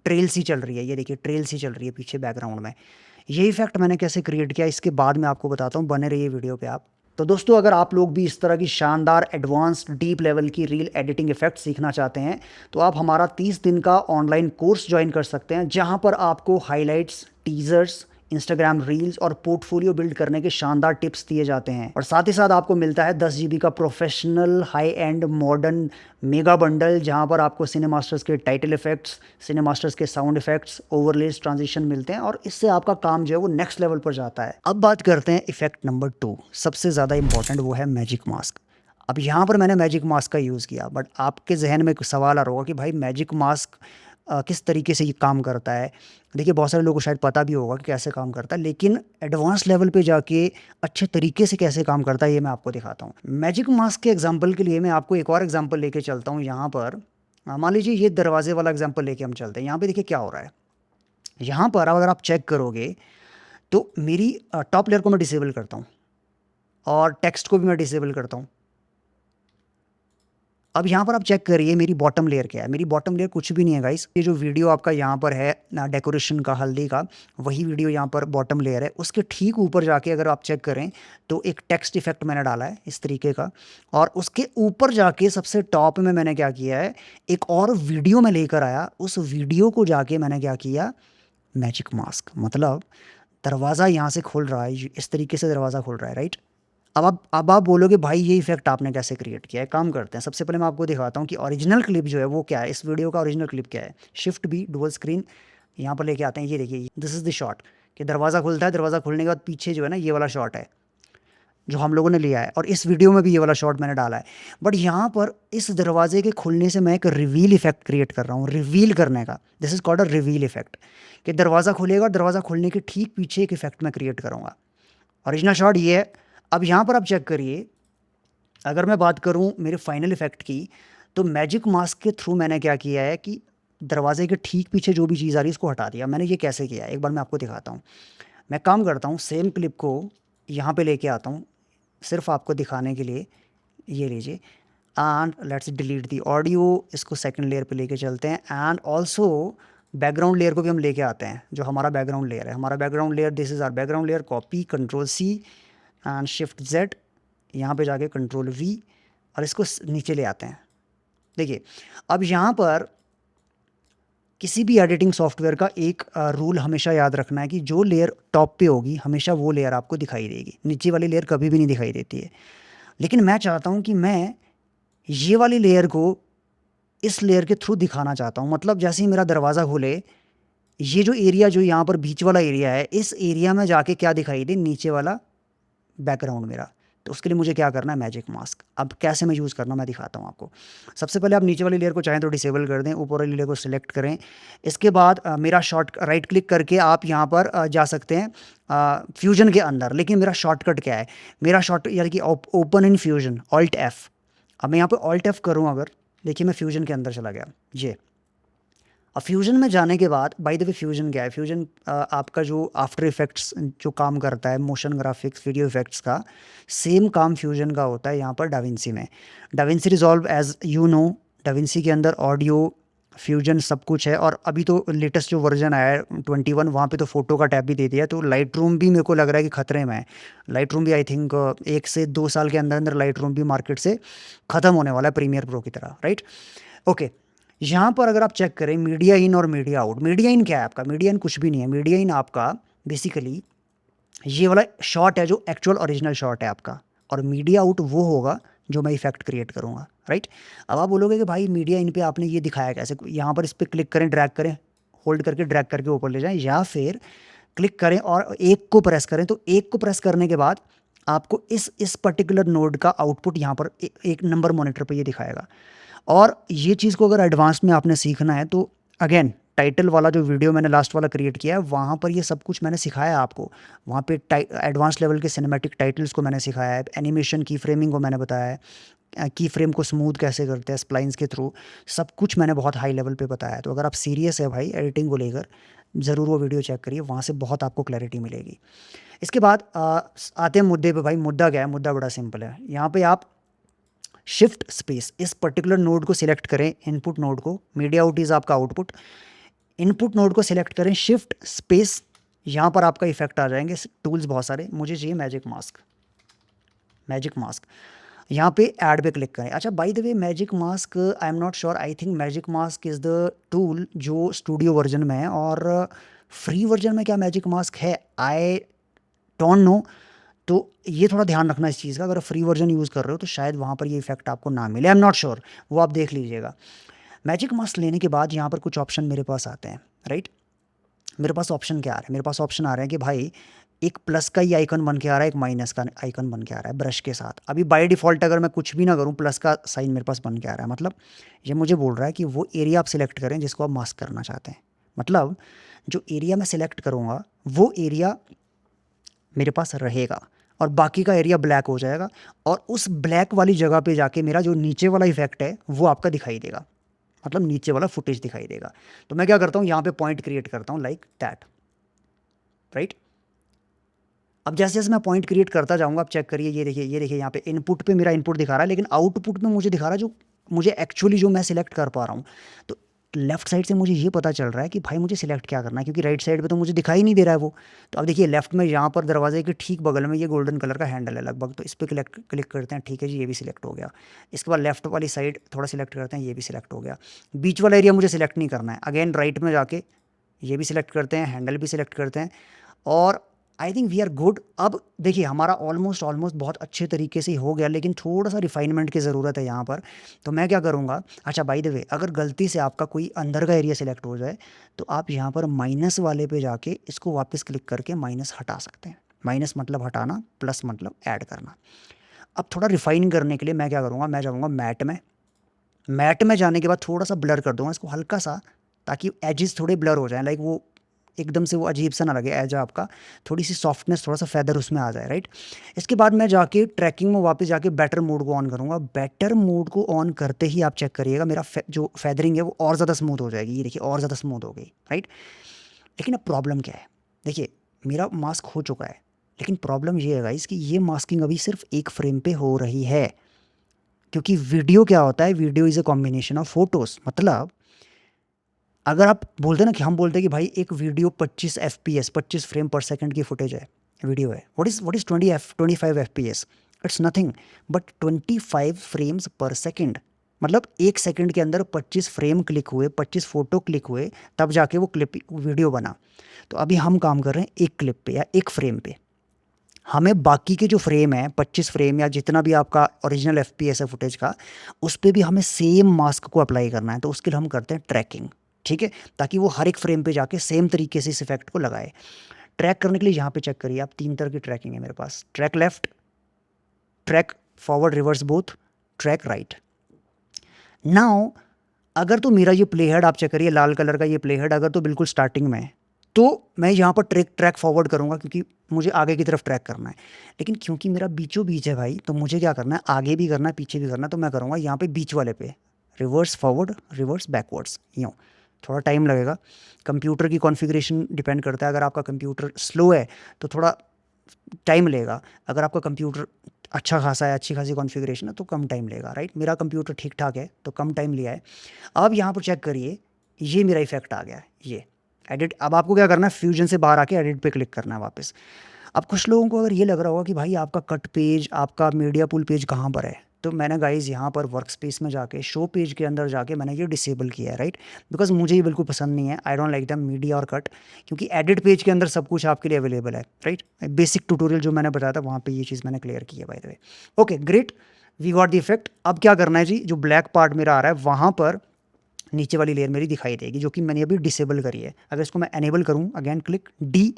ट्रेल सी चल रही है, ये देखिए ट्रेल सी चल रही है पीछे बैकग्राउंड में। ये इफेक्ट मैंने कैसे क्रिएट किया इसके बाद मैं आपको बताता हूँ, बने रहिए वीडियो पे आप। तो दोस्तों अगर आप लोग भी इस तरह की शानदार एडवांस्ड डीप लेवल की रील एडिटिंग इफेक्ट सीखना चाहते हैं, तो आप हमारा 30 दिन का ऑनलाइन कोर्स ज्वाइन कर सकते हैं, जहां पर आपको हाइलाइट्स, टीजर्स, इंस्टाग्राम रील्स और पोर्टफोलियो बिल्ड करने के शानदार टिप्स दिए जाते हैं। और साथ ही साथ आपको मिलता है 10 GB का professional high and modern mega bundle, जहां पर आपको सिनेमास्टर्स के टाइटल इफेक्ट्स, सिनेमास्टर्स के साउंड इफेक्ट्स, ओवरलेज, ट्रांजिशन मिलते हैं, और इससे आपका काम जो है वो नेक्स्ट लेवल पर जाता है। अब बात करते हैं इफेक्ट नंबर 2, सबसे ज़्यादा इंपॉर्टेंट, वो है मैजिक मास्क। अब यहाँ पर मैंने मैजिक मास्क का यूज़ किया, बट आपके जहन में एक सवाल आ रहा होगा कि भाई मैजिक मास्क किस तरीके से ये काम करता है। देखिए बहुत सारे लोगों को शायद पता भी होगा कि कैसे काम करता है, लेकिन एडवांस लेवल पे जाके अच्छे तरीके से कैसे काम करता है ये मैं आपको दिखाता हूँ। मैजिक मास्क के एग्जांपल के लिए मैं आपको एक और एग्जांपल लेके चलता हूँ। यहाँ पर मान लीजिए ये दरवाजे वाला एग्जांपल लेके हम चलते हैं। यहाँ पे देखिए क्या हो रहा है, यहाँ पर अगर आप चेक करोगे तो मेरी टॉप लेयर को मैं डिसेबल करता हूँ और टेक्स्ट को भी मैं डिसेबल करता हूँ। अब यहाँ पर आप चेक करिए मेरी बॉटम लेयर क्या है। मेरी बॉटम लेयर कुछ भी नहीं है गाइस। ये जो वीडियो आपका यहाँ पर है ना डेकोरेशन का, हल्दी का, वही वीडियो यहाँ पर बॉटम लेयर है। उसके ठीक ऊपर जाके अगर आप चेक करें तो एक टेक्स्ट इफेक्ट मैंने डाला है इस तरीके का, और उसके ऊपर जाके सबसे टॉप में मैंने क्या किया है, एक और वीडियो में लेकर आया। उस वीडियो को जाके मैंने क्या किया, मैजिक मास्क। मतलब दरवाज़ा यहाँ से खुल रहा है, इस तरीके से दरवाज़ा खुल रहा है, राइट। अब आप बोलोगे भाई ये इफेक्ट आपने कैसे क्रिएट किया है। काम करते हैं, सबसे पहले मैं आपको दिखाता हूँ कि ओरिजिनल क्लिप जो है वो क्या है, इस वीडियो का ओरिजिनल क्लिप क्या है। शिफ्ट बी डुअल स्क्रीन यहाँ पर लेके आते हैं। ये देखिए, दिस इज़ द शॉट कि दरवाज़ा खुलता है, दरवाज़ा खुलने के बाद पीछे जो है ना ये वाला शॉट है जो हम लोगों ने लिया है, और इस वीडियो में भी ये वाला शॉट मैंने डाला है। बट यहाँ पर इस दरवाजे के खुलने से मैं एक रिवील इफेक्ट क्रिएट कर रहा हूँ, रिवील करने का। This is called a reveal effect कि दरवाज़ा खुलेगा और दरवाज़ा खुलने के ठीक पीछे एक इफेक्ट मैं क्रिएट करूँगा। ओरिजिनल शॉट ये है। अब यहाँ पर आप चेक करिए, अगर मैं बात करूँ मेरे फाइनल इफेक्ट की, तो मैजिक मास्क के थ्रू मैंने क्या किया है कि दरवाजे के ठीक पीछे जो भी चीज़ आ रही है इसको हटा दिया। मैंने ये कैसे किया है एक बार मैं आपको दिखाता हूँ। मैं काम करता हूँ, सेम क्लिप को यहाँ पे लेके आता हूँ सिर्फ आपको दिखाने के लिए। ये लीजिए, and let's delete the audio. इसको सेकंड लेयर पे लेके चलते हैं, एंड ऑल्सो बैकग्राउंड लेयर को भी हम लेके आते हैं। जो हमारा बैकग्राउंड लेयर है, हमारा background layer, this is our background layer. Copy, control C and shift Z, यहाँ पे जाके कंट्रोल वी, और इसको नीचे ले आते हैं। देखिए, अब यहाँ पर किसी भी एडिटिंग सॉफ्टवेयर का एक रूल हमेशा याद रखना है कि जो लेयर टॉप पे होगी हमेशा वो लेयर आपको दिखाई देगी, नीचे वाली लेयर कभी भी नहीं दिखाई देती है। लेकिन मैं चाहता हूँ कि मैं ये वाली लेयर को इस लेयर के थ्रू दिखाना चाहता हूँ। मतलब जैसे ही मेरा दरवाज़ा खुले, ये जो एरिया, जो यहाँ पर बीच वाला एरिया है, इस एरिया में जाके क्या दिखाई दे, नीचे वाला बैकग्राउंड मेरा। तो उसके लिए मुझे क्या करना है, मैजिक मास्क। अब कैसे मैं यूज़ करना मैं दिखाता हूँ आपको। सबसे पहले आप नीचे वाली लेयर को चाहें तो डिसेबल कर दें, ऊपर वाली लेयर को सिलेक्ट करें। इसके बाद मेरा शॉर्ट राइट क्लिक करके आप यहाँ पर जा सकते हैं फ्यूजन के अंदर। लेकिन मेरा शॉर्टकट क्या है, मेरा शॉर्ट यानी कि open in fusion, alt F. अब मैं यहाँ पर ऑल्ट एफ करूँ अगर, देखिए मैं फ्यूजन के अंदर चला गया। ये अब फ्यूजन में जाने के बाद, बाय द वे फ्यूजन क्या है, फ्यूजन आपका जो आफ्टर इफेक्ट्स जो काम करता है, मोशन ग्राफिक्स, वीडियो इफेक्ट्स का सेम काम फ्यूजन का होता है यहाँ पर डाविंसी में। DaVinci Resolve as you know, DaVinci के अंदर ऑडियो, फ्यूजन सब कुछ है। और अभी तो लेटेस्ट जो वर्जन आया है 21, वहाँ पे तो फोटो का टैब भी दे दिया है। तो लाइट रूम भी मेरे को लग रहा है कि खतरे में है। लाइट रूम भी आई थिंक 1 से 2 साल के अंदर अंदर लाइट रूम भी मार्केट से ख़त्म होने वाला है, प्रीमियर प्रो की तरह, राइट। ओके, यहाँ पर अगर आप चेक करें मीडिया इन और मीडिया आउट। मीडिया इन क्या है आपका, मीडिया इन कुछ भी नहीं है। मीडिया इन आपका बेसिकली ये वाला शॉट है जो एक्चुअल ओरिजिनल शॉट है आपका, और मीडिया आउट वो होगा जो मैं इफेक्ट क्रिएट करूँगा, राइट। अब आप बोलोगे कि भाई मीडिया इन पे आपने ये दिखाया कैसे। यहाँ पर इस पर क्लिक करें, ड्रैग करें, होल्ड करके ड्रैग करके ऊपर ले जाएं, या फिर क्लिक करें और एक को प्रेस करें। तो एक को प्रेस करने के बाद आपको इस पर्टिकुलर नोड का आउटपुट यहाँ पर एक नंबर मॉनिटर पे ये दिखाएगा। और ये चीज़ को अगर एडवांस में आपने सीखना है तो अगेन टाइटल वाला जो वीडियो मैंने लास्ट वाला क्रिएट किया है, वहाँ पर ये सब कुछ मैंने सिखाया है आपको। वहाँ पे एडवांस लेवल के सिनेमैटिक टाइटल्स को मैंने सिखाया है, एनिमेशन की फ्रेमिंग को मैंने बताया है, की फ्रेम को स्मूथ कैसे करते हैं स्प्लाइंस के थ्रू, सब कुछ मैंने बहुत हाई लेवल पे बताया है। तो अगर आप सीरियस है भाई एडिटिंग को लेकर, ज़रूर वो वीडियो चेक करिए, वहाँ से बहुत आपको क्लैरिटी मिलेगी। इसके बाद आते हैं मुद्दे पे। भाई मुद्दा क्या है, मुद्दा बड़ा सिंपल है। यहाँ पे आप शिफ्ट स्पेस इस पर्टिकुलर नोड को सिलेक्ट करें, इनपुट नोड को, मीडिया आउट इज़ आपका आउटपुट, इनपुट नोड को सिलेक्ट करें, शिफ्ट स्पेस, यहाँ पर आपका इफेक्ट आ जाएंगे, टूल्स बहुत सारे। मुझे चाहिए मैजिक मास्क, मैजिक मास्क यहाँ पे ऐड पे क्लिक करें। अच्छा bye the way magic mask, I am not sure, I think magic mask is the tool जो स्टूडियो वर्जन में है, और फ्री वर्जन में क्या मैजिक मास्क है आई डोंट नो। तो ये थोड़ा ध्यान रखना इस चीज़ का, अगर फ्री वर्जन यूज़ कर रहे हो तो शायद वहाँ पर ये इफेक्ट आपको ना मिले, आई एम नॉट श्योर, वो आप देख लीजिएगा। मैजिक मास्क लेने के बाद यहाँ पर कुछ ऑप्शन मेरे पास आते हैं, राइट। मेरे पास ऑप्शन क्या आ रहा है, मेरे पास ऑप्शन आ रहे हैं कि भाई एक प्लस का ही आइकन बन के आ रहा है, एक माइनस का आइकन बन के आ रहा है ब्रश के साथ। अभी बाय डिफ़ॉल्ट अगर मैं कुछ भी ना करूँ, प्लस का साइन मेरे पास बन के आ रहा है। मतलब ये मुझे बोल रहा है कि वो एरिया आप सिलेक्ट करें जिसको आप मास्क करना चाहते हैं। मतलब जो एरिया मैं सिलेक्ट करूँगा वो एरिया मेरे पास रहेगा और बाकी का एरिया ब्लैक हो जाएगा, और उस ब्लैक वाली जगह पे जाके मेरा जो नीचे वाला इफेक्ट है वो आपका दिखाई देगा, मतलब नीचे वाला फुटेज दिखाई देगा। तो मैं क्या करता हूँ, यहाँ पे पॉइंट क्रिएट करता हूँ लाइक दैट, राइट। अब जैसे जैसे मैं पॉइंट क्रिएट करता जाऊँगा, आप चेक करिए, ये देखिए यहाँ पे इनपुट पे मेरा इनपुट दिखा रहा है, लेकिन आउटपुट में मुझे दिखा रहा है जो मुझे एक्चुअली जो मैं सिलेक्ट कर पा रहा हूँ। तो लेफ्ट साइड से मुझे ये पता चल रहा है कि भाई मुझे सिलेक्ट क्या करना है, क्योंकि राइट साइड पे तो मुझे दिखाई नहीं दे रहा है वो। तो अब देखिए लेफ्ट में यहाँ पर दरवाजे के ठीक बगल में ये गोल्डन कलर का हैंडल है लगभग, तो इस पर क्लिक करते हैं। ठीक है जी, ये भी सिलेक्ट हो गया। इसके बाद लेफ्ट वाली साइड थोड़ा सिलेक्ट करते हैं, ये भी सिलेक्ट हो गया। बीच वाला एरिया मुझे सिलेक्ट नहीं करना है। अगेन राइट में जाके ये भी सिलेक्ट करते हैं, हैंडल भी सिलेक्ट करते हैं, और I think we are good. अब देखिए हमारा ऑलमोस्ट बहुत अच्छे तरीके से ही हो गया, लेकिन थोड़ा सा रिफाइनमेंट की ज़रूरत है यहाँ पर। तो मैं क्या करूँगा, अच्छा बाय द वे, अगर गलती से आपका कोई अंदर का एरिया सिलेक्ट हो जाए तो आप यहाँ पर माइनस वाले पे जाके इसको वापस क्लिक करके माइनस हटा सकते हैं। माइनस मतलब हटाना, प्लस मतलब ऐड करना। अब थोड़ा रिफाइन करने के लिए मैं क्या करूँगा, मैं जाऊँगा मैट में जाने के बाद थोड़ा सा ब्लर कर दूँगा इसको हल्का सा, ताकि एजेस थोड़े ब्लर हो जाएं, लाइक वो एकदम से वो अजीब सा ना लगे एज आपका, थोड़ी सी सॉफ्टनेस, थोड़ा सा फैदर उसमें आ जाए, राइट। इसके बाद मैं जाके ट्रैकिंग में वापस जाके बेटर मोड को ऑन करूँगा। बेटर मोड को ऑन करते ही आप चेक करिएगा मेरा जो फैदरिंग है वो और ज़्यादा स्मूथ हो जाएगी। ये देखिए और ज़्यादा स्मूथ हो गई, राइट। लेकिन अब प्रॉब्लम क्या है, देखिए मेरा मास्क हो चुका है, लेकिन प्रॉब्लम ये है गाइस कि ये मास्किंग अभी सिर्फ एक फ्रेम पे हो रही है, क्योंकि वीडियो क्या होता है, video is a combination of photos. मतलब अगर आप बोलते ना कि हम बोलते हैं कि भाई एक वीडियो 25 FPS 25 फ्रेम पर सेकंड की फुटेज है, वीडियो है, what is 25 FPS, it's nothing but 25 frames पर सेकंड। मतलब एक सेकंड के अंदर 25 फ्रेम क्लिक हुए, 25 फ़ोटो क्लिक हुए, तब जाके वो क्लिप वीडियो बना। तो अभी हम काम कर रहे हैं एक क्लिप पे या एक फ्रेम पे। हमें बाकी के जो फ्रेम है 25 फ्रेम या जितना भी आपका ओरिजिनल FPS है फुटेज का, उस पर भी हमें सेम मास्क को अप्लाई करना है। तो उसके लिए हम करते हैं ट्रैकिंग, ठीक है, ताकि वो हर एक फ्रेम पे जाके सेम तरीके से इस इफेक्ट को लगाए। ट्रैक करने के लिए यहाँ पे चेक करिए आप, 3 तरह की ट्रैकिंग है मेरे पास, track left, track forward reverse both, track right. Now अगर तो मेरा ये प्ले हेड आप चेक करिए, लाल कलर का ये प्ले हेड अगर तो बिल्कुल स्टार्टिंग में है, तो मैं यहाँ पर ट्रैक फॉरवर्ड करूँगा, क्योंकि मुझे आगे की तरफ ट्रैक करना है। लेकिन क्योंकि मेरा बीचों बीच है भाई, तो मुझे क्या करना है, आगे भी करना है पीछे भी करना है। तो मैं करूँगा यहाँ पे बीच वाले पे रिवर्स फॉरवर्ड रिवर्स बैकवर्ड्स, यूँ। थोड़ा टाइम लगेगा, कंप्यूटर की कॉन्फ़िगरेशन डिपेंड करता है। अगर आपका कंप्यूटर स्लो है तो थोड़ा टाइम लेगा, अगर आपका कंप्यूटर अच्छा खासा है, अच्छी खासी कॉन्फ़िगरेशन है, तो कम टाइम लेगा, राइट। मेरा कंप्यूटर ठीक ठाक है तो कम टाइम लिया है। अब यहाँ पर चेक करिए, ये मेरा इफेक्ट आ गया है, ये एडिट। अब आपको क्या करना है, फ्यूजन से बाहर आके एडिट पे क्लिक करना है वापस। अब कुछ लोगों को अगर ये लग रहा होगा कि भाई आपका कट पेज, आपका मीडिया पूल पेज कहाँ पर है, तो मैंने गाइज यहाँ पर वर्क स्पेस में जाके शो पेज के अंदर जाके मैंने ये डिसेबल किया है, राइट। बिकॉज मुझे ये बिल्कुल पसंद नहीं है, I don't like the media और कट, क्योंकि एडिट पेज के अंदर सब कुछ आपके लिए अवेलेबल है, राइट। बेसिक ट्यूटोरियल जो मैंने बताया था वहाँ पे ये चीज़ मैंने क्लियर की है by the way. Okay great, we got the effect. अब क्या करना है जी, जो ब्लैक पार्ट मेरा आ रहा है वहाँ पर नीचे वाली लेयर मेरी दिखाई देगी, जो कि मैंने अभी डिसेबल करी है। अगर इसको मैं एनेबल करूँ, अगेन क्लिक डी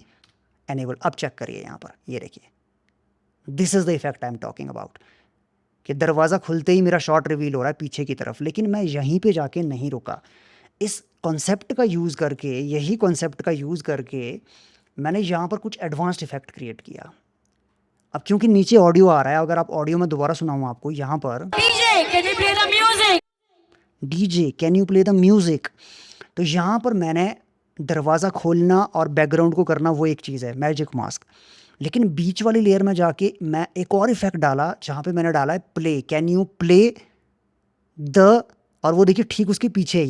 एनेबल, अब चेक करिए यहाँ पर, ये देखिए, this is the effect I am talking about, कि दरवाज़ा खुलते ही मेरा शॉट रिवील हो रहा है पीछे की तरफ। लेकिन मैं यहीं पे जाके नहीं रुका, इस कॉन्सेप्ट का यूज़ करके, यही कॉन्सेप्ट का यूज़ करके मैंने यहाँ पर कुछ एडवांस्ड इफेक्ट क्रिएट किया। अब क्योंकि नीचे ऑडियो आ रहा है, अगर आप ऑडियो में दोबारा सुनाऊँ आपको, यहाँ पर DJ, can you play the music? DJ can you play the music, तो यहाँ पर मैंने दरवाज़ा खोलना और बैकग्राउंड को करना वो एक चीज़ है, मैजिक मास्क। लेकिन बीच वाली लेयर में जाके मैं एक और इफेक्ट डाला, जहाँ पे मैंने डाला है play, can you play the, और वो देखिए ठीक उसके पीछे है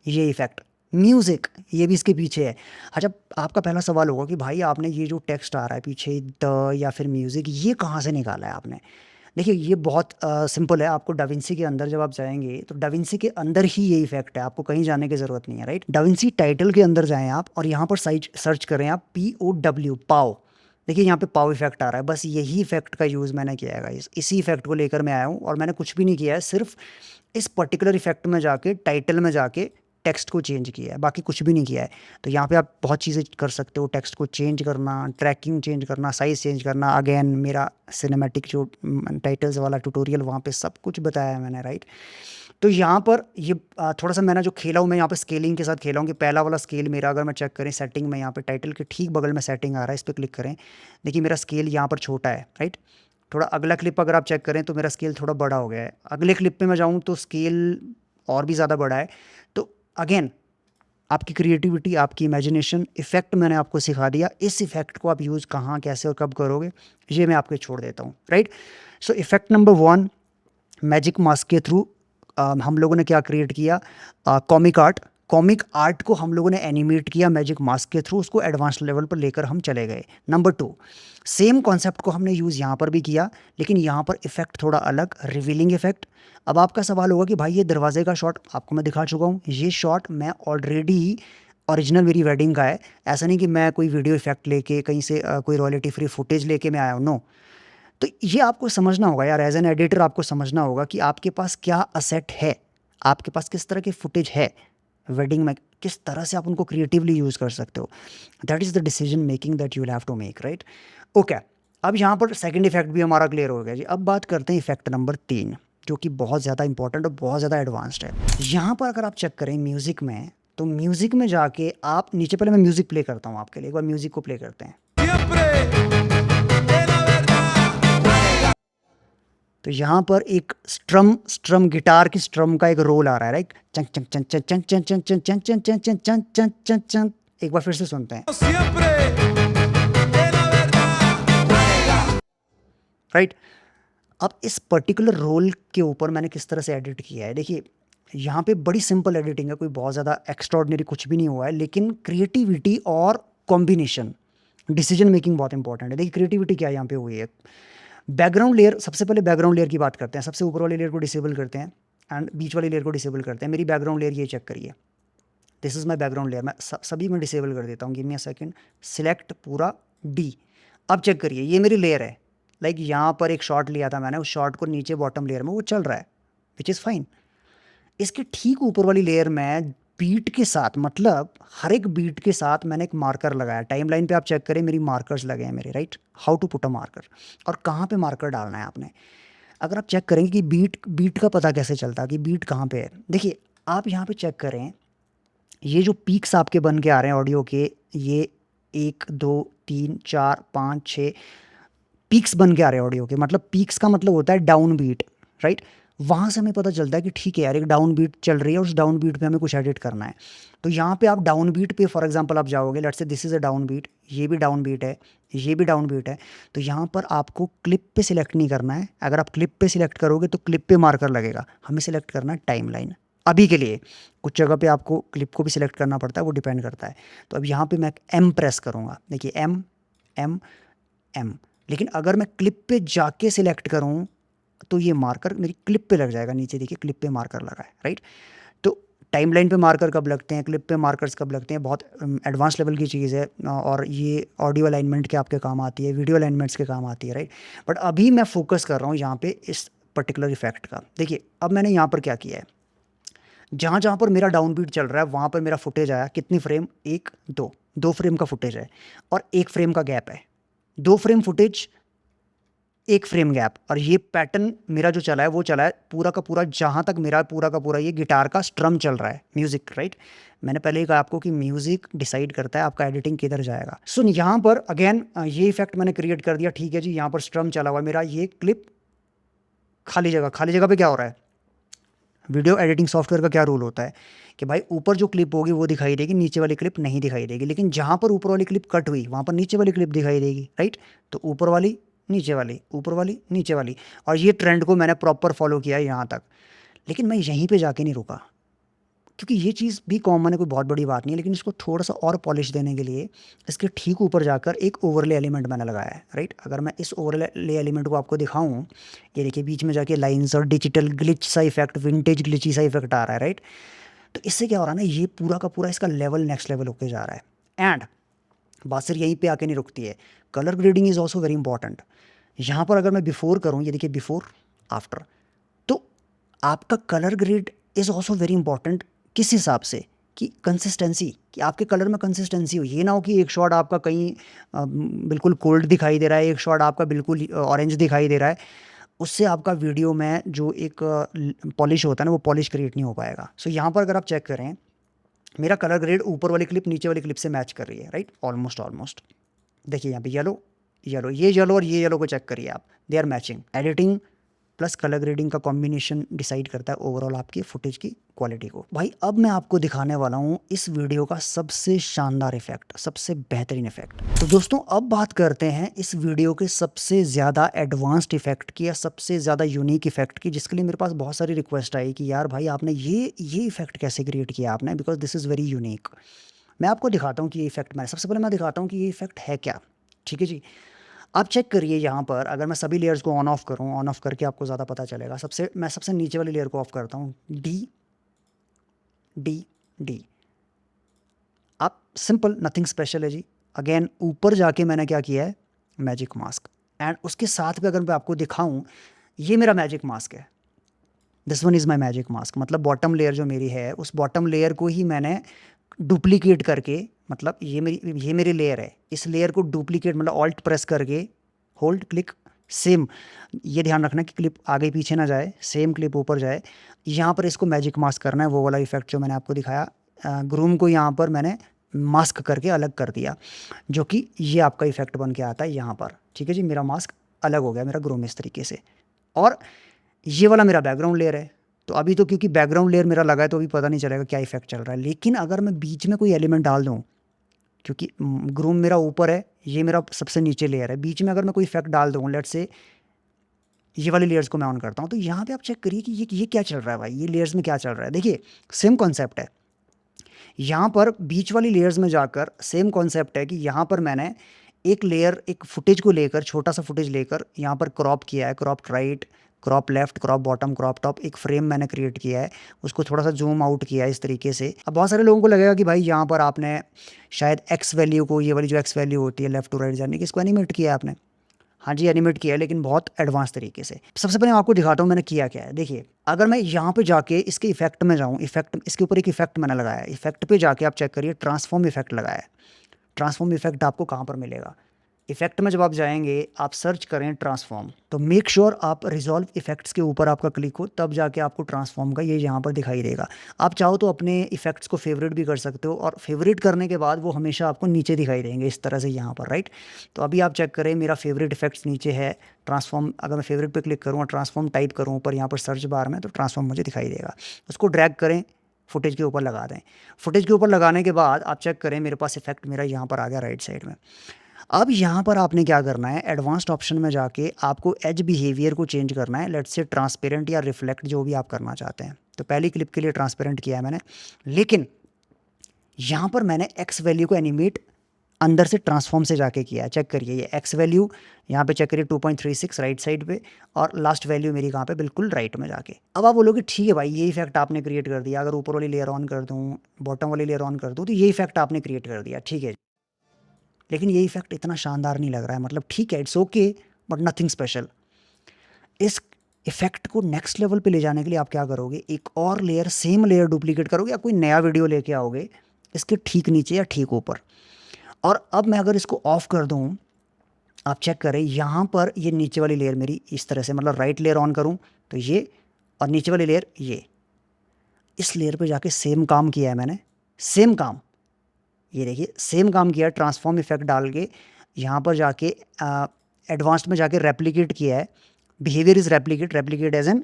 ये इफेक्ट म्यूज़िक, ये भी इसके पीछे है। अच्छा आपका पहला सवाल होगा कि भाई आपने ये जो टेक्स्ट आ रहा है पीछे द या फिर म्यूज़िक, ये कहाँ से निकाला है आपने। देखिए ये बहुत सिंपल है, आपको डाविंसी के अंदर जब आप जाएंगे तो डाविंसी के अंदर ही ये इफेक्ट है, आपको कहीं जाने की ज़रूरत नहीं है, राइट। डाविंसी टाइटल के अंदर जाएं आप और यहाँ पर सर्च करें आप POW, पाव। देखिए यहाँ पे पाव इफेक्ट आ रहा है, बस यही इफेक्ट का यूज़ मैंने किया है गाइस, इसी इफेक्ट को लेकर मैं आया हूँ। और मैंने कुछ भी नहीं किया है, सिर्फ इस पर्टिकुलर इफेक्ट में जाके टाइटल में जाके टेक्स्ट को चेंज किया है, बाकी कुछ भी नहीं किया है। तो यहाँ पे आप बहुत चीज़ें कर सकते हो, टेक्स्ट को चेंज करना, ट्रैकिंग चेंज करना, साइज़ चेंज करना। अगेन मेरा सिनेमैटिक जो टाइटल्स वाला ट्यूटोरियल, वहाँ पे सब कुछ बताया है मैंने, राइट। तो यहाँ पर ये थोड़ा सा मैंने जो खेला हूँ, मैं यहाँ पे स्केलिंग के साथ खेला हूँ कि पहला वाला स्केल मेरा, अगर मैं चेक करें सेटिंग में, यहाँ पे टाइटल के ठीक बगल में सेटिंग आ रहा है, इस पर क्लिक करें, देखिए मेरा स्केल यहाँ पर छोटा है, राइट। थोड़ा अगला क्लिप अगर आप चेक करें तो मेरा स्केल थोड़ा बड़ा हो गया है, अगले क्लिप पे मैं जाऊँ तो स्केल और भी ज़्यादा बड़ा है। तो अगेन आपकी क्रिएटिविटी, आपकी इमेजिनेशन, इफेक्ट मैंने आपको सिखा दिया, इस इफेक्ट को आप यूज़ कहाँ, कैसे और कब करोगे, ये मैं आपको छोड़ देता हूँ, राइट। सो इफेक्ट नंबर 1, मैजिक मास्क के थ्रू हम लोगों ने क्या क्रिएट किया, कॉमिक आर्ट को हम लोगों ने एनिमेट किया मैजिक मास्क के थ्रू, उसको एडवांस लेवल पर लेकर हम चले गए। नंबर 2, सेम कॉन्सेप्ट को हमने यूज़ यहाँ पर भी किया, लेकिन यहाँ पर इफेक्ट थोड़ा अलग, रिवीलिंग इफेक्ट। अब आपका सवाल होगा कि भाई ये दरवाजे का शॉट आपको मैं दिखा चुका हूँ, ये शॉट मैं ऑलरेडी ओरिजिनल मेरी वेडिंग का है, ऐसा नहीं कि मैं कोई वीडियो इफेक्ट लेके कहीं से कोई रॉयल्टी फ्री फुटेज लेके मैं आया हूँ, नो। तो ये आपको समझना होगा यार, एज एन एडिटर आपको समझना होगा कि आपके पास क्या असेट है, आपके पास किस तरह की फुटेज है वेडिंग में, किस तरह से आप उनको क्रिएटिवली यूज़ कर सकते हो। That is the decision making that you will have to make, right. Okay, अब यहाँ पर सेकंड इफेक्ट भी हमारा क्लियर हो गया जी। अब बात करते हैं इफेक्ट नंबर 3, जो कि बहुत ज़्यादा इंपॉर्टेंट और बहुत ज़्यादा एडवांस्ड है। यहाँ पर अगर आप चेक करें म्यूज़िक में, तो म्यूज़िक में जाके आप नीचे, पहले मैं म्यूज़िक प्ले करता हूँ आपके लिए, एक बार म्यूज़िक को प्ले करते हैं। Siempre de la verdad. तो यहाँ पर एक स्ट्रम गिटार की स्ट्रम का एक रोल आ रहा है, राइट। चंग चंग चंग चंग चंग चंग चंग चंग चंग चंग चंग चंग चंग चंग चंग चंग। एक बार फिर से सुनते हैं, Siempre de la verdad. Right. अब इस पर्टिकुलर रोल के ऊपर मैंने किस तरह से एडिट किया है, देखिए यहाँ पे बड़ी सिंपल एडिटिंग है, कोई बहुत ज़्यादा एक्स्ट्रॉर्डिनरी कुछ भी नहीं हुआ है, लेकिन क्रिएटिविटी और कॉम्बिनेशन, डिसीजन मेकिंग बहुत इंपॉर्टेंट है। देखिए क्रिएटिविटी क्या यहाँ पे हुई है। बैकग्राउंड लेयर, सबसे पहले बैकग्राउंड लेयर की बात करते हैं। सबसे ऊपर वाली लेयर को डिसेबल करते हैं एंड बीच वाली लेयर को डिसेबल करते हैं। मेरी बैकग्राउंड लेयर ये चेक करिए, this is my background layer. मैं सभी में डिसेबल कर देता हूँ, give me a second, select पूरा डी। अब चेक करिए, ये मेरी लेयर है, लाइक यहाँ पर एक शॉट लिया था मैंने, उस शॉट को नीचे बॉटम लेयर में वो चल रहा है, विच इज़ फाइन। इसके ठीक ऊपर वाली लेयर में बीट के साथ, मतलब हर एक बीट के साथ मैंने एक मार्कर लगाया। टाइमलाइन पे आप चेक करें, मेरी मार्कर्स लगे हैं मेरे, right. How to put a marker, और कहाँ पे मार्कर डालना है आपने। अगर आप चेक करेंगे कि बीट का पता कैसे चलता है कि बीट कहाँ पे है, देखिए आप यहाँ पे चेक करें, ये जो पीक्स आपके बन के आ रहे हैं ऑडियो के, ये 1 2 3 4 5 6 पीक्स बन के आ रहे हैं ऑडियो के, मतलब पीक्स का मतलब होता है डाउन बीट, राइट। वहाँ से हमें पता चलता है कि ठीक है यार, एक डाउन बीट चल रही है और उस डाउन बीट पे हमें कुछ एडिट करना है। तो यहाँ पे आप डाउन बीट पे फॉर एग्जांपल आप जाओगे, let's say this is a down beat, ये भी डाउन बीट है, ये भी डाउन बीट है। तो यहाँ पर आपको क्लिप पे सिलेक्ट नहीं करना है। अगर आप क्लिप पे सिलेक्ट करोगे तो क्लिप पे मार्कर लगेगा, हमें सिलेक्ट करना है टाइमलाइन अभी के लिए। कुछ जगह पे आपको क्लिप को भी सिलेक्ट करना पड़ता है, वो डिपेंड करता है। तो अब यहाँ पे मैं एम प्रेस करूँगा, देखिए एम एम एम। लेकिन अगर मैं क्लिप पे जाके सिलेक्ट करूँ तो ये मार्कर मेरी क्लिप पे लग जाएगा, नीचे देखिए क्लिप पे मार्कर लगा है, राइट। तो टाइमलाइन पे मार्कर कब लगते हैं, क्लिप पे मार्कर्स कब लगते हैं, बहुत एडवांस लेवल की चीज़ है, और ये ऑडियो अलाइनमेंट के आपके काम आती है, वीडियो अलाइनमेंट्स के काम आती है, राइट। बट अभी मैं फोकस कर रहा हूँ यहाँ पे इस पर्टिकुलर इफेक्ट का। देखिए अब मैंने यहाँ पर क्या किया है, जहाँ जहाँ पर मेरा डाउन बीट चल रहा है वहाँ पर मेरा फुटेज आया, कितनी फ्रेम, 1 2 फ्रेम का फुटेज है, और 1 फ्रेम का गैप है, 2 फ्रेम फुटेज, 1 फ्रेम गैप। और ये पैटर्न मेरा जो चला है वो चला है पूरा का पूरा, जहाँ तक मेरा पूरा का पूरा ये गिटार का स्ट्रम चल रहा है, म्यूज़िक, राइट। मैंने पहले ही कहा आपको कि म्यूज़िक डिसाइड करता है आपका एडिटिंग किधर जाएगा। सो यहाँ पर अगेन ये इफेक्ट मैंने क्रिएट कर दिया, ठीक है जी। यहाँ पर स्ट्रम चला हुआ है मेरा, ये क्लिप खाली जगह पे क्या हो रहा है, वीडियो एडिटिंग सॉफ्टवेयर का क्या रूल होता है कि भाई ऊपर जो क्लिप होगी वो दिखाई देगी, नीचे वाली क्लिप नहीं दिखाई देगी। लेकिन जहाँ पर ऊपर वाली क्लिप कट हुई वहाँ पर नीचे वाली क्लिप दिखाई देगी, राइट। तो ऊपर वाली नीचे वाली, ऊपर वाली नीचे वाली, और ये ट्रेंड को मैंने प्रॉपर फॉलो किया है यहाँ तक। लेकिन मैं यहीं पे जाके नहीं रुका, क्योंकि ये चीज़ भी कॉमन है, कोई बहुत बड़ी बात नहीं है। लेकिन इसको थोड़ा सा और पॉलिश देने के लिए इसके ठीक ऊपर जाकर एक ओवरले एलिमेंट मैंने लगाया है, राइट। अगर मैं इस ओवरले एलिमेंट को आपको दिखाऊं, ये देखिए बीच में जाके लाइंस और डिजिटल ग्लिच सा इफेक्ट, विंटेज ग्लिची सा इफेक्ट आ रहा है, राइट। तो इससे क्या हो रहा है ना, ये पूरा का पूरा इसका लेवल नेक्स्ट लेवल होके जा रहा है। एंड बात सिर्फ यहीं पे आके नहीं रुकती है, colour grading is also very important. यहाँ पर अगर मैं बिफोर करूँ, ये देखिए बिफोर आफ्टर, तो आपका colour grade is also very important. किस हिसाब से कि कंसिस्टेंसी, कि आपके कलर में कंसिस्टेंसी हो। ये ना हो कि एक शॉट आपका कहीं बिल्कुल कोल्ड दिखाई दे रहा है, एक शॉट आपका बिल्कुल ऑरेंज दिखाई दे रहा है, उससे आपका वीडियो में जो एक पॉलिश होता है ना, वो पॉलिश क्रिएट नहीं हो पाएगा। सो यहाँ पर अगर आप चेक करें, मेरा कलर ग्रेड ऊपर वाली क्लिप नीचे वाली क्लिप से मैच कर रही है, राइट, ऑलमोस्ट। देखिए यहाँ पे येलो, ये येलो और ये येलो को चेक करिए आप, they are matching. Editing plus colour grading का कॉम्बिनेशन डिसाइड करता है ओवरऑल आपकी फुटेज की क्वालिटी को। भाई अब मैं आपको दिखाने वाला हूँ इस वीडियो का सबसे शानदार इफेक्ट, सबसे बेहतरीन इफेक्ट। तो दोस्तों अब बात करते हैं इस वीडियो के सबसे ज़्यादा एडवांस्ड इफेक्ट की या सबसे ज़्यादा यूनिक इफेक्ट की, जिसके लिए मेरे पास बहुत सारी रिक्वेस्ट आई कि यार भाई आपने ये इफेक्ट कैसे क्रिएट किया आपने, because this is very unique. मैं आपको दिखाता हूँ कि ये इफेक्ट, मैं सबसे पहले मैं दिखाता हूँ कि ये इफेक्ट है क्या। ठीक है जी, आप चेक करिए यहाँ पर, अगर मैं सभी लेयर्स को ऑन ऑफ करूँ, ऑन ऑफ करके आपको ज़्यादा पता चलेगा। मैं सबसे नीचे वाली लेयर को ऑफ करता हूँ, डी डी डी। आप सिंपल, नथिंग स्पेशल है जी। अगेन ऊपर जाके मैंने क्या किया है, मैजिक मास्क, एंड उसके साथ भी अगर मैं आपको दिखाऊँ, ये मेरा मैजिक मास्क है, this one is my magic mask. मतलब बॉटम लेयर जो मेरी है, उस बॉटम लेयर को ही मैंने डुप्लीकेट करके, मतलब ये मेरी लेयर है, इस लेयर को डुप्लीकेट मतलब ऑल्ट प्रेस करके, होल्ड क्लिक सेम, ये ध्यान रखना कि क्लिप आगे पीछे ना जाए, सेम क्लिप ऊपर जाए। यहाँ पर इसको मैजिक मास्क करना है, वो वाला इफेक्ट जो मैंने आपको दिखाया। ग्रूम को यहाँ पर मैंने मास्क करके अलग कर दिया, जो कि ये आपका इफेक्ट बन के आता है यहाँ पर। ठीक है जी, मेरा मास्क अलग हो गया, मेरा ग्रूम इस तरीके से। और ये वाला मेरा बैकग्राउंड लेयर है। तो अभी तो क्योंकि बैकग्राउंड लेयर मेरा लगा है तो अभी पता नहीं चलेगा क्या इफेक्ट चल रहा है, लेकिन अगर मैं बीच में कोई एलिमेंट डाल दूँ, क्योंकि ग्रूम मेरा ऊपर है, ये मेरा सबसे नीचे लेयर है, बीच में अगर मैं कोई इफेक्ट डाल दूँ, लेट्स से ये वाली लेयर्स को मैं ऑन करता हूँ, तो यहाँ पे आप चेक करिए कि ये क्या चल रहा है भाई, ये लेयर्स में क्या चल रहा है। देखिए सेम कॉन्सेप्ट है, यहाँ पर बीच वाली लेयर्स में जाकर सेम कॉन्सेप्ट है कि यहाँ पर मैंने एक लेयर, एक फुटेज को लेकर, छोटा सा फुटेज लेकर यहाँ पर क्रॉप किया है, crop right, crop left, crop bottom, crop top, एक फ्रेम मैंने क्रिएट किया है, उसको थोड़ा सा जूम आउट किया है इस तरीके से। अब बहुत सारे लोगों को लगेगा कि भाई यहाँ पर आपने शायद एक्स वैल्यू को, ये वाली जो एक्स वैल्यू होती है लेफ्ट टू राइट जाने की, इसको एनिमेट किया है आपने। हाँ जी, एनिमेट किया है, लेकिन बहुत एडवांस तरीके से। सबसे पहले मैं आपको दिखाता हूँ मैंने किया क्या है। देखिए अगर मैं यहाँ पे जाके इसके इफेक्ट में जाऊँ, इफेक्ट, इसके ऊपर एक इफेक्ट मैंने लगाया है, इफेक्ट पे जाके आप चेक करिए, ट्रांसफॉर्म इफेक्ट लगाया है। ट्रांसफॉर्म इफेक्ट आपको कहाँ पर मिलेगा, इफेक्ट में जब आप जाएंगे आप सर्च करें ट्रांसफॉर्म, तो मेक श्योर आप रिजॉल्व इफेक्ट्स के ऊपर आपका क्लिक हो, तब जाके आपको ट्रांसफॉर्म का ये यहाँ पर दिखाई देगा। आप चाहो तो अपने इफेक्ट्स को फेवरेट भी कर सकते हो, और फेवरेट करने के बाद वो हमेशा आपको नीचे दिखाई देंगे इस तरह से यहाँ पर, राइट। तो अभी आप चेक करें, मेरा फेवरेट इफेक्ट्स नीचे है, ट्रांसफॉर्म, अगर मैं फेवरेट पे क्लिक करूँ और ट्रांसफॉर्म टाइप करूँ ऊपर यहाँ पर सर्च बार में, तो ट्रांसफॉर्म मुझे दिखाई देगा। उसको ड्रैग करें, फुटेज के ऊपर लगा दें। फुटेज के ऊपर लगाने के बाद आप चेक करें, मेरे पास इफेक्ट मेरा यहाँ पर आ गया राइट साइड में। अब यहाँ पर आपने क्या करना है, एडवांस्ड ऑप्शन में जाके आपको एज बिहेवियर को चेंज करना है, लेट्स से ट्रांसपेरेंट या रिफ्लेक्ट, जो भी आप करना चाहते हैं। तो पहली क्लिप के लिए ट्रांसपेरेंट किया है मैंने, लेकिन यहाँ पर मैंने एक्स वैल्यू को एनिमेट अंदर से ट्रांसफॉर्म से जाके किया है। चेक करिए ये एक्स वैल्यू यहाँ पे चेक करिए 2.36 राइट साइड पे, और लास्ट वैल्यू मेरी कहाँ पे, बिल्कुल राइट में जाके। अब आप बोलोगे ठीक है भाई ये इफेक्ट आपने क्रिएट कर दिया, अगर ऊपर वाली लेयर ऑन कर दूँ, बॉटम वाली लेयर ऑन कर दूँ, तो ये इफेक्ट आपने क्रिएट कर दिया, ठीक है, लेकिन ये इफेक्ट इतना शानदार नहीं लग रहा है। मतलब ठीक है, it's okay, but nothing special. इस इफेक्ट को नेक्स्ट लेवल पे ले जाने के लिए आप क्या करोगे, एक और लेयर, सेम लेयर डुप्लीकेट करोगे, या कोई नया वीडियो लेके आओगे इसके ठीक नीचे या ठीक ऊपर। और अब मैं अगर इसको ऑफ कर दूं, आप चेक करें यहाँ पर ये नीचे वाली लेयर मेरी इस तरह से, मतलब राइट लेयर ऑन करूँ तो ये, और नीचे वाली लेयर ये, इस लेयर पे जाके सेम काम किया है मैंने, सेम काम, ये देखिए सेम काम किया है, ट्रांसफॉर्म इफेक्ट डाल के यहाँ पर जाके एडवांस्ड में जाके रेप्लिकेट किया है। Behaviour is replicate, replicate as an,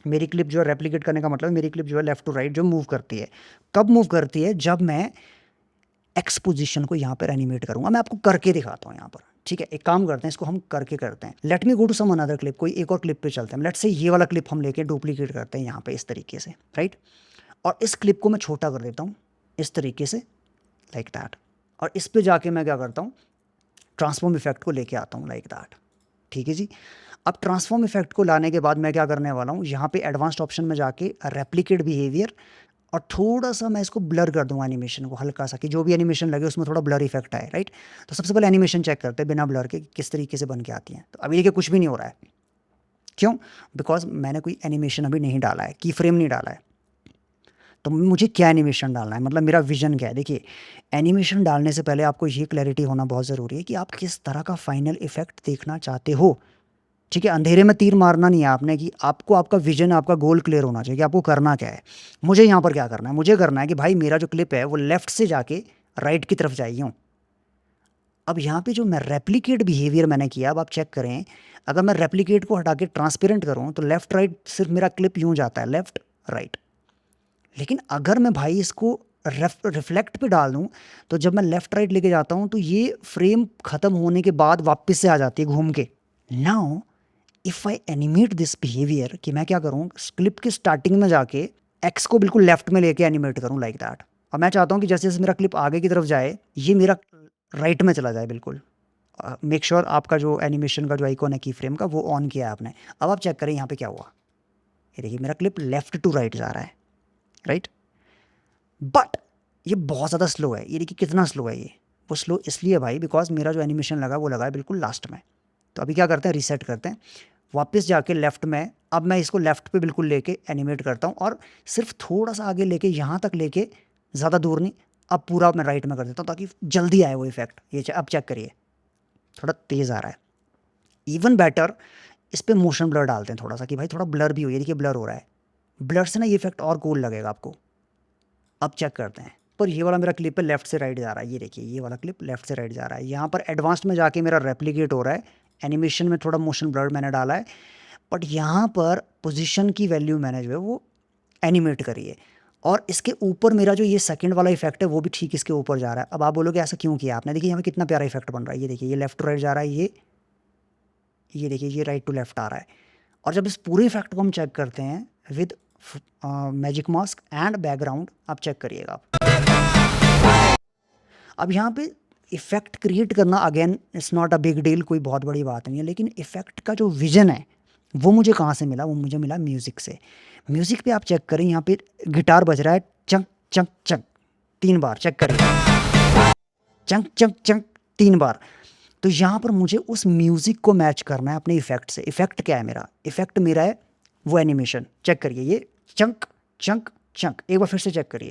मेरी क्लिप जो है, रेप्लिकेट करने का मतलब मेरी क्लिप जो है लेफ्ट टू राइट जो मूव करती है। कब मूव करती है, जब मैं एक्स पोजीशन को यहाँ पर एनिमेट करूँगा। मैं आपको करके दिखाता हूँ यहाँ पर, ठीक है। एक काम करते हैं, इसको हम करके करते हैं। Let me go to some another clip, कोई एक और क्लिप पे चलते हैं। लेट्स से ये वाला क्लिप हम लेके डुप्लीकेट करते हैं यहाँ पे इस तरीके से, राइट। और इस क्लिप को मैं छोटा कर देता हूँ इस तरीके से, लाइक दैट। और इस पे जाके मैं क्या करता हूँ, ट्रांसफॉर्म इफेक्ट को लेके आता हूँ, लाइक दैट, ठीक है जी। अब ट्रांसफॉर्म इफेक्ट को लाने के बाद मैं क्या करने वाला हूँ, यहाँ पे एडवांस्ड ऑप्शन में जाके रेप्लिकेट बिहेवियर, और थोड़ा सा मैं इसको ब्लर कर दूंगा एनिमेशन को, हल्का सा, कि जो भी एनिमेशन लगे उसमें थोड़ा ब्लर इफेक्ट आए, राइट। तो सबसे पहले एनिमेशन चेक करते हैं बिना ब्लर के किस तरीके से बन के आती हैं। तो अभी देखिए कुछ भी नहीं हो रहा है, क्यों, बिकॉज मैंने कोई एनिमेशन अभी नहीं डाला है, की फ्रेम नहीं डाला है। तो मुझे क्या एनिमेशन डालना है, मतलब मेरा विजन क्या है। देखिए एनिमेशन डालने से पहले आपको ये क्लैरिटी होना बहुत ज़रूरी है कि आप किस तरह का फाइनल इफेक्ट देखना चाहते हो, ठीक है। अंधेरे में तीर मारना नहीं है आपने, कि आपको आपका विजन, आपका गोल क्लियर होना चाहिए कि आपको करना क्या है। मुझे यहाँ पर क्या करना है, मुझे करना है कि भाई मेरा जो क्लिप है वो लेफ्ट से जाके राइट की तरफ जाइए। अब यहाँ पे जो मैं रेप्लिकेट बिहेवियर मैंने किया, अब आप चेक करें, अगर मैं रेप्लिकेट को हटा के ट्रांसपेरेंट करूँ तो लेफ़्ट राइट सिर्फ मेरा क्लिप यूँ जाता है, लेफ़्ट राइट। लेकिन अगर मैं भाई इसको रिफ्लेक्ट पे डाल दूँ तो जब मैं लेफ़्ट राइट लेके जाता हूँ तो ये फ्रेम ख़त्म होने के बाद वापस से आ जाती है घूम के। Now if I animate this behaviour, कि मैं क्या करूँ, क्लिप के स्टार्टिंग में जाके एक्स को बिल्कुल लेफ्ट में लेके एनिमेट करूँ लाइक दैट। और मैं चाहता हूँ कि जैसे जैसे मेरा क्लिप आगे की तरफ जाए ये मेरा राइट में चला जाए बिल्कुल। मेक श्योर आपका जो एनिमेशन का जो आइकॉन है की फ्रेम का वो ऑन किया है आपने। अब आप चेक करें यहाँ पे क्या हुआ, ये देखिए मेरा क्लिप लेफ्ट टू राइट जा रहा है, राइट। बट ये बहुत ज़्यादा स्लो है, ये देखिए कितना स्लो है ये। वो स्लो इसलिए भाई बिकॉज मेरा जो एनिमेशन लगा वो लगा है बिल्कुल लास्ट में। तो अभी क्या करते हैं, रीसेट करते हैं, वापस जाके लेफ़्ट में, अब मैं इसको लेफ़्ट पे बिल्कुल लेके एनिमेट करता हूँ और सिर्फ थोड़ा सा आगे लेके यहाँ तक लेके, ज़्यादा दूर नहीं, अब पूरा मैं राइट में कर देता हूँ ताकि जल्दी आए वो इफेक्ट। ये अब चेक करिए थोड़ा तेज़ आ रहा है। इवन बेटर इस पर मोशन ब्लर डालते हैं थोड़ा सा कि भाई थोड़ा ब्लर भी हो, ये देखिए ब्लर हो रहा है, ब्लर से ना ये इफेक्ट और कूल लगेगा आपको। अब चेक करते हैं, पर ये वाला मेरा क्लिप है लेफ्ट से राइट जा रहा है, ये देखिए ये वाला क्लिप लेफ्ट से राइट जा रहा है। यहाँ पर एडवांस्ड में जाके मेरा रेप्लिकेट हो रहा है, एनिमेशन में थोड़ा मोशन ब्लर मैंने डाला है, बट यहाँ पर पोजीशन की वैल्यू मैंने जो है वो एनिमेट करी है। और इसके ऊपर मेरा जो ये सेकंड वाला इफेक्ट है वो भी ठीक इसके ऊपर जा रहा है। अब आप बोलोगे ऐसा क्यों किया आपने, देखिए यहाँ पे कितना प्यारा इफेक्ट बन रहा है, ये देखिए ये लेफ्ट टू राइट जा रहा है, ये देखिए ये राइट टू लेफ्ट आ रहा है। और जब इस पूरे इफेक्ट को हम चेक करते हैं with magic mask and background, आप चेक करिएगा आप। अब यहाँ पे इफ़ेक्ट क्रिएट करना again it's not a big deal, कोई बहुत बड़ी बात नहीं है, लेकिन इफ़ेक्ट का जो विजन है वो मुझे कहाँ से मिला, वो मुझे मिला म्यूज़िक से। म्यूज़िक पे आप चेक करें, यहाँ पे गिटार बज रहा है चंक चंक चंक 3 बार, चेक करिए चंक चंक चंक 3 बार। तो यहाँ पर मुझे उस म्यूज़िक को मैच करना है अपने इफ़ेक्ट से। इफ़ेक्ट क्या है मेरा, इफ़ेक्ट मेरा है वो एनिमेशन। चेक करिए ये चंक चंक चंक, एक बार फिर से चेक करिए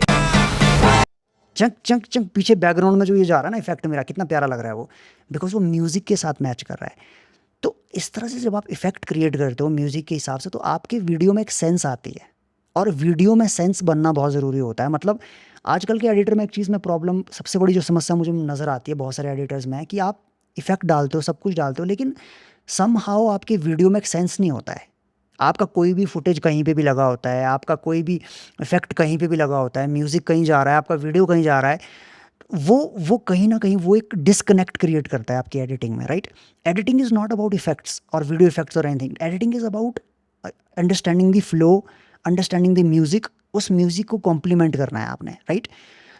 चंक चंक चंक, पीछे बैकग्राउंड में जो ये जा रहा है ना इफेक्ट मेरा, कितना प्यारा लग रहा है वो, बिकॉज वो म्यूज़िक के साथ मैच कर रहा है। तो इस तरह से जब आप इफेक्ट क्रिएट करते हो म्यूज़िक के हिसाब से तो आपके वीडियो में एक सेंस आती है, और वीडियो में सेंस बनना बहुत ज़रूरी होता है। मतलब आजकल के एडिटर में एक चीज़ में प्रॉब्लम, सबसे बड़ी जो समस्या मुझे नज़र आती है बहुत सारे एडिटर्स में, है कि आप इफेक्ट डालते हो, सब कुछ डालते हो, लेकिन समहाउ आपके वीडियो में एक सेंस नहीं होता है। आपका कोई भी फुटेज कहीं पे भी लगा होता है, आपका कोई भी इफेक्ट कहीं पे भी लगा होता है, म्यूज़िक कहीं जा रहा है, आपका वीडियो कहीं जा रहा है, वो कहीं ना कहीं वो एक डिस्कनेक्ट क्रिएट करता है आपकी एडिटिंग में, right. Editing is not about effects और वीडियो इफेक्ट्स और anything, editing is about understanding the flow, understanding the music, उस म्यूज़िक को कॉम्प्लीमेंट करना है आपने, राइट।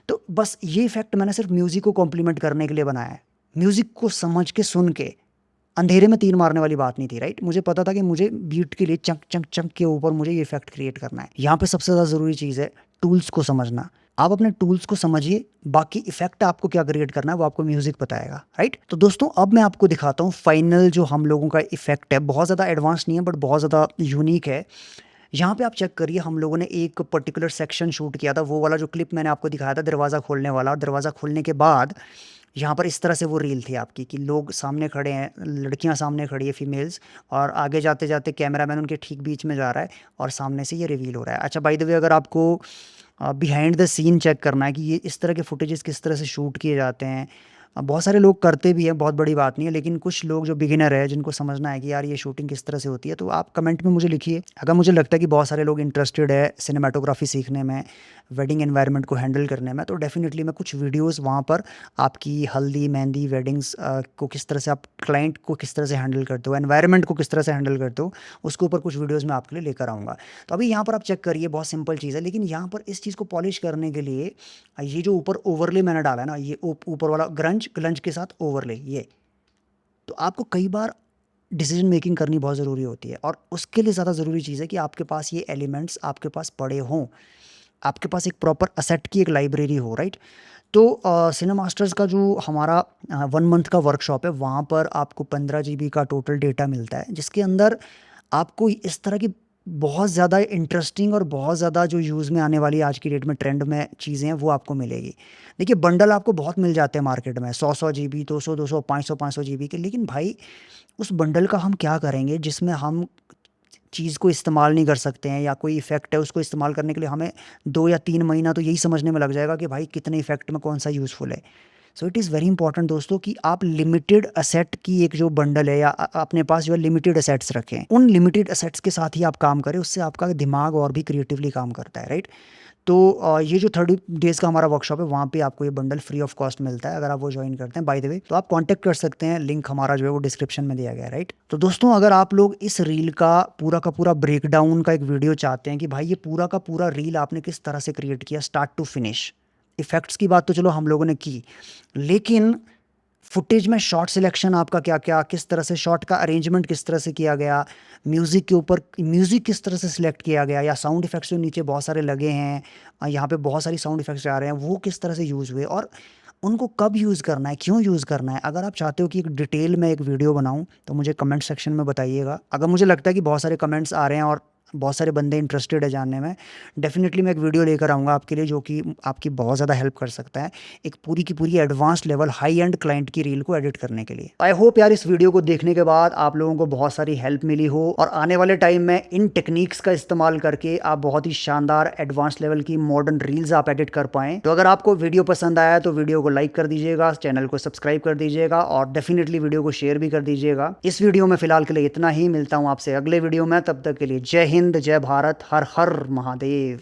तो बस ये इफेक्ट मैंने सिर्फ म्यूज़िक को कॉम्प्लीमेंट करने के लिए बनाया है, म्यूज़िक को समझ के सुन के। अंधेरे में तीर मारने वाली बात नहीं थी, राइट। मुझे पता था कि मुझे बीट के लिए चंक चंक चंक के ऊपर मुझे ये इफेक्ट क्रिएट करना है। यहाँ पे सबसे ज़्यादा ज़रूरी चीज़ है टूल्स को समझना। आप अपने टूल्स को समझिए, बाकी इफेक्ट आपको क्या क्रिएट करना है वो आपको म्यूजिक बताएगा, राइट। तो दोस्तों अब मैं आपको दिखाता हूँ फाइनल जो हम लोगों का इफेक्ट है, बहुत ज़्यादा एडवांस नहीं है बट बहुत ज़्यादा यूनिक है। यहाँ पे आप चेक करिए, हम लोगों ने एक पर्टिकुलर सेक्शन शूट किया था, वो वाला जो क्लिप मैंने आपको दिखाया था दरवाज़ा खोलने वाला, और दरवाज़ा खोलने के बाद यहाँ पर इस तरह से वो रील थी आपकी कि लोग सामने खड़े हैं, लड़कियाँ सामने खड़ी है फीमेल्स, और आगे जाते जाते कैमरामैन उनके ठीक बीच में जा रहा है और सामने से ये रिवील हो रहा है। अच्छा बाय द वे, अगर आपको बिहाइंड द सीन चेक करना है कि ये इस तरह के फुटेजेस किस तरह से शूट किए जाते हैं, बहुत सारे लोग करते भी हैं, बहुत बड़ी बात नहीं है, लेकिन कुछ लोग जो बिगिनर है जिनको समझना है कि यार ये शूटिंग किस तरह से होती है, तो आप कमेंट में मुझे लिखिए। अगर मुझे लगता है कि बहुत सारे लोग इंटरेस्टेड है सिनेमाटोग्राफी सीखने में, वेडिंग एनवायरनमेंट को हैंडल करने में, तो डेफिनेटली मैं कुछ वीडियोस वहाँ पर आपकी हल्दी मेहंदी वेडिंग्स को किस तरह से आप क्लाइंट को किस तरह से हैंडल करते हो, एनवायरनमेंट को किस तरह से हैंडल करते हो, उसके ऊपर कुछ वीडियोज़ मैं आपके लिए लेकर आऊँगा। तो अभी यहाँ पर आप चेक करिए, बहुत सिंपल चीज़ है, लेकिन यहाँ पर इस चीज़ को पॉलिश करने के लिए ये जो ऊपर ओवरले मैंने डाला है ना, ये ऊपर वाला ग्लंज के साथ ओवरले, ये तो आपको कई बार डिसीजन मेकिंग करनी बहुत ज़रूरी होती है, और उसके लिए ज़्यादा ज़रूरी चीज़ है कि आपके पास ये एलिमेंट्स आपके पास पड़े हों, आपके पास एक प्रॉपर असेट की एक लाइब्रेरी हो, राइट। तो सिनेमास्टर्स का जो हमारा 1 मंथ का वर्कशॉप है, वहाँ पर आपको 15 GB का टोटल डेटा मिलता है, जिसके अंदर आपको इस तरह की बहुत ज़्यादा इंटरेस्टिंग और बहुत ज़्यादा जो यूज़ में आने वाली आज की डेट में ट्रेंड में चीज़ें हैं वो आपको मिलेगी। देखिए बंडल आपको बहुत मिल जाते हैं मार्केट में, 100 GB 200 500 GB के, लेकिन भाई उस बंडल का हम क्या करेंगे जिसमें हम चीज़ को इस्तेमाल नहीं कर सकते हैं, या कोई इफ़ेक्ट है उसको इस्तेमाल करने के लिए हमें 2 या 3 महीना तो यही समझने में लग जाएगा कि भाई कितने इफ़ेक्ट में कौन सा यूज़फुल है। So it is very important दोस्तों कि आप लिमिटेड असेट की एक जो बंडल है या अपने पास जो है लिमिटेड असेट्स रखें, उन लिमिटेड असेट्स के साथ ही आप काम करें, उससे आपका दिमाग और भी क्रिएटिवली काम करता है, राइट। तो ये जो 30 डेज़ का हमारा वर्कशॉप है वहाँ पे आपको ये बंडल फ्री ऑफ कॉस्ट मिलता है अगर आप वो ज्वाइन करते हैं। बाय द वे तो आप कांटेक्ट कर सकते हैं, लिंक हमारा जो है वो डिस्क्रिप्शन में दिया गया है, राइट। तो दोस्तों अगर आप लोग इस रील का पूरा ब्रेकडाउन का एक वीडियो चाहते हैं कि भाई ये पूरा का पूरा रील आपने किस तरह से क्रिएट किया स्टार्ट टू फिनिश, इफेक्ट्स की बात तो चलो हम लोगों ने की, लेकिन फुटेज में शॉट सिलेक्शन आपका क्या क्या, किस तरह से शॉट का अरेंजमेंट किस तरह से किया गया, म्यूज़िक के ऊपर म्यूज़िक किस तरह से सिलेक्ट किया गया, या साउंड इफेक्ट्स जो नीचे बहुत सारे लगे हैं, यहाँ पे बहुत सारी साउंड इफेक्ट्स आ रहे हैं, वो किस तरह से यूज़ हुए और उनको कब यूज़ करना है, क्यों यूज़ करना है। अगर आप चाहते हो कि एक डिटेल में एक वीडियो बनाऊँ तो मुझे कमेंट सेक्शन में बताइएगा। अगर मुझे लगता है कि बहुत सारे कमेंट्स आ रहे हैं और बहुत सारे बंदे इंटरेस्टेड है जानने में, डेफिनेटली मैं एक वीडियो लेकर आऊँगा आपके लिए जो कि आपकी बहुत ज़्यादा हेल्प कर सकता है एक पूरी की पूरी advance level high and client की रील को एडिट करने के लिए। आई होप यार इस वीडियो को देखने के बाद आप लोगों को बहुत सारी हेल्प मिली हो और आने वाले टाइम में इन टेक्निक्स का इस्तेमाल करके आप बहुत ही शानदार एडवांस लेवल की मॉडर्न रील्स आप एडिट कर पाएँ। तो अगर आपको वीडियो पसंद आया तो वीडियो को लाइक कर दीजिएगा, चैनल को सब्सक्राइब कर दीजिएगा और डेफिनेटली वीडियो को शेयर भी कर दीजिएगा। इस वीडियो में फिलहाल के लिए इतना ही, मिलता हूँ आपसे अगले वीडियो में, तब तक के लिए जय हिंद, जय भारत, हर हर महादेव।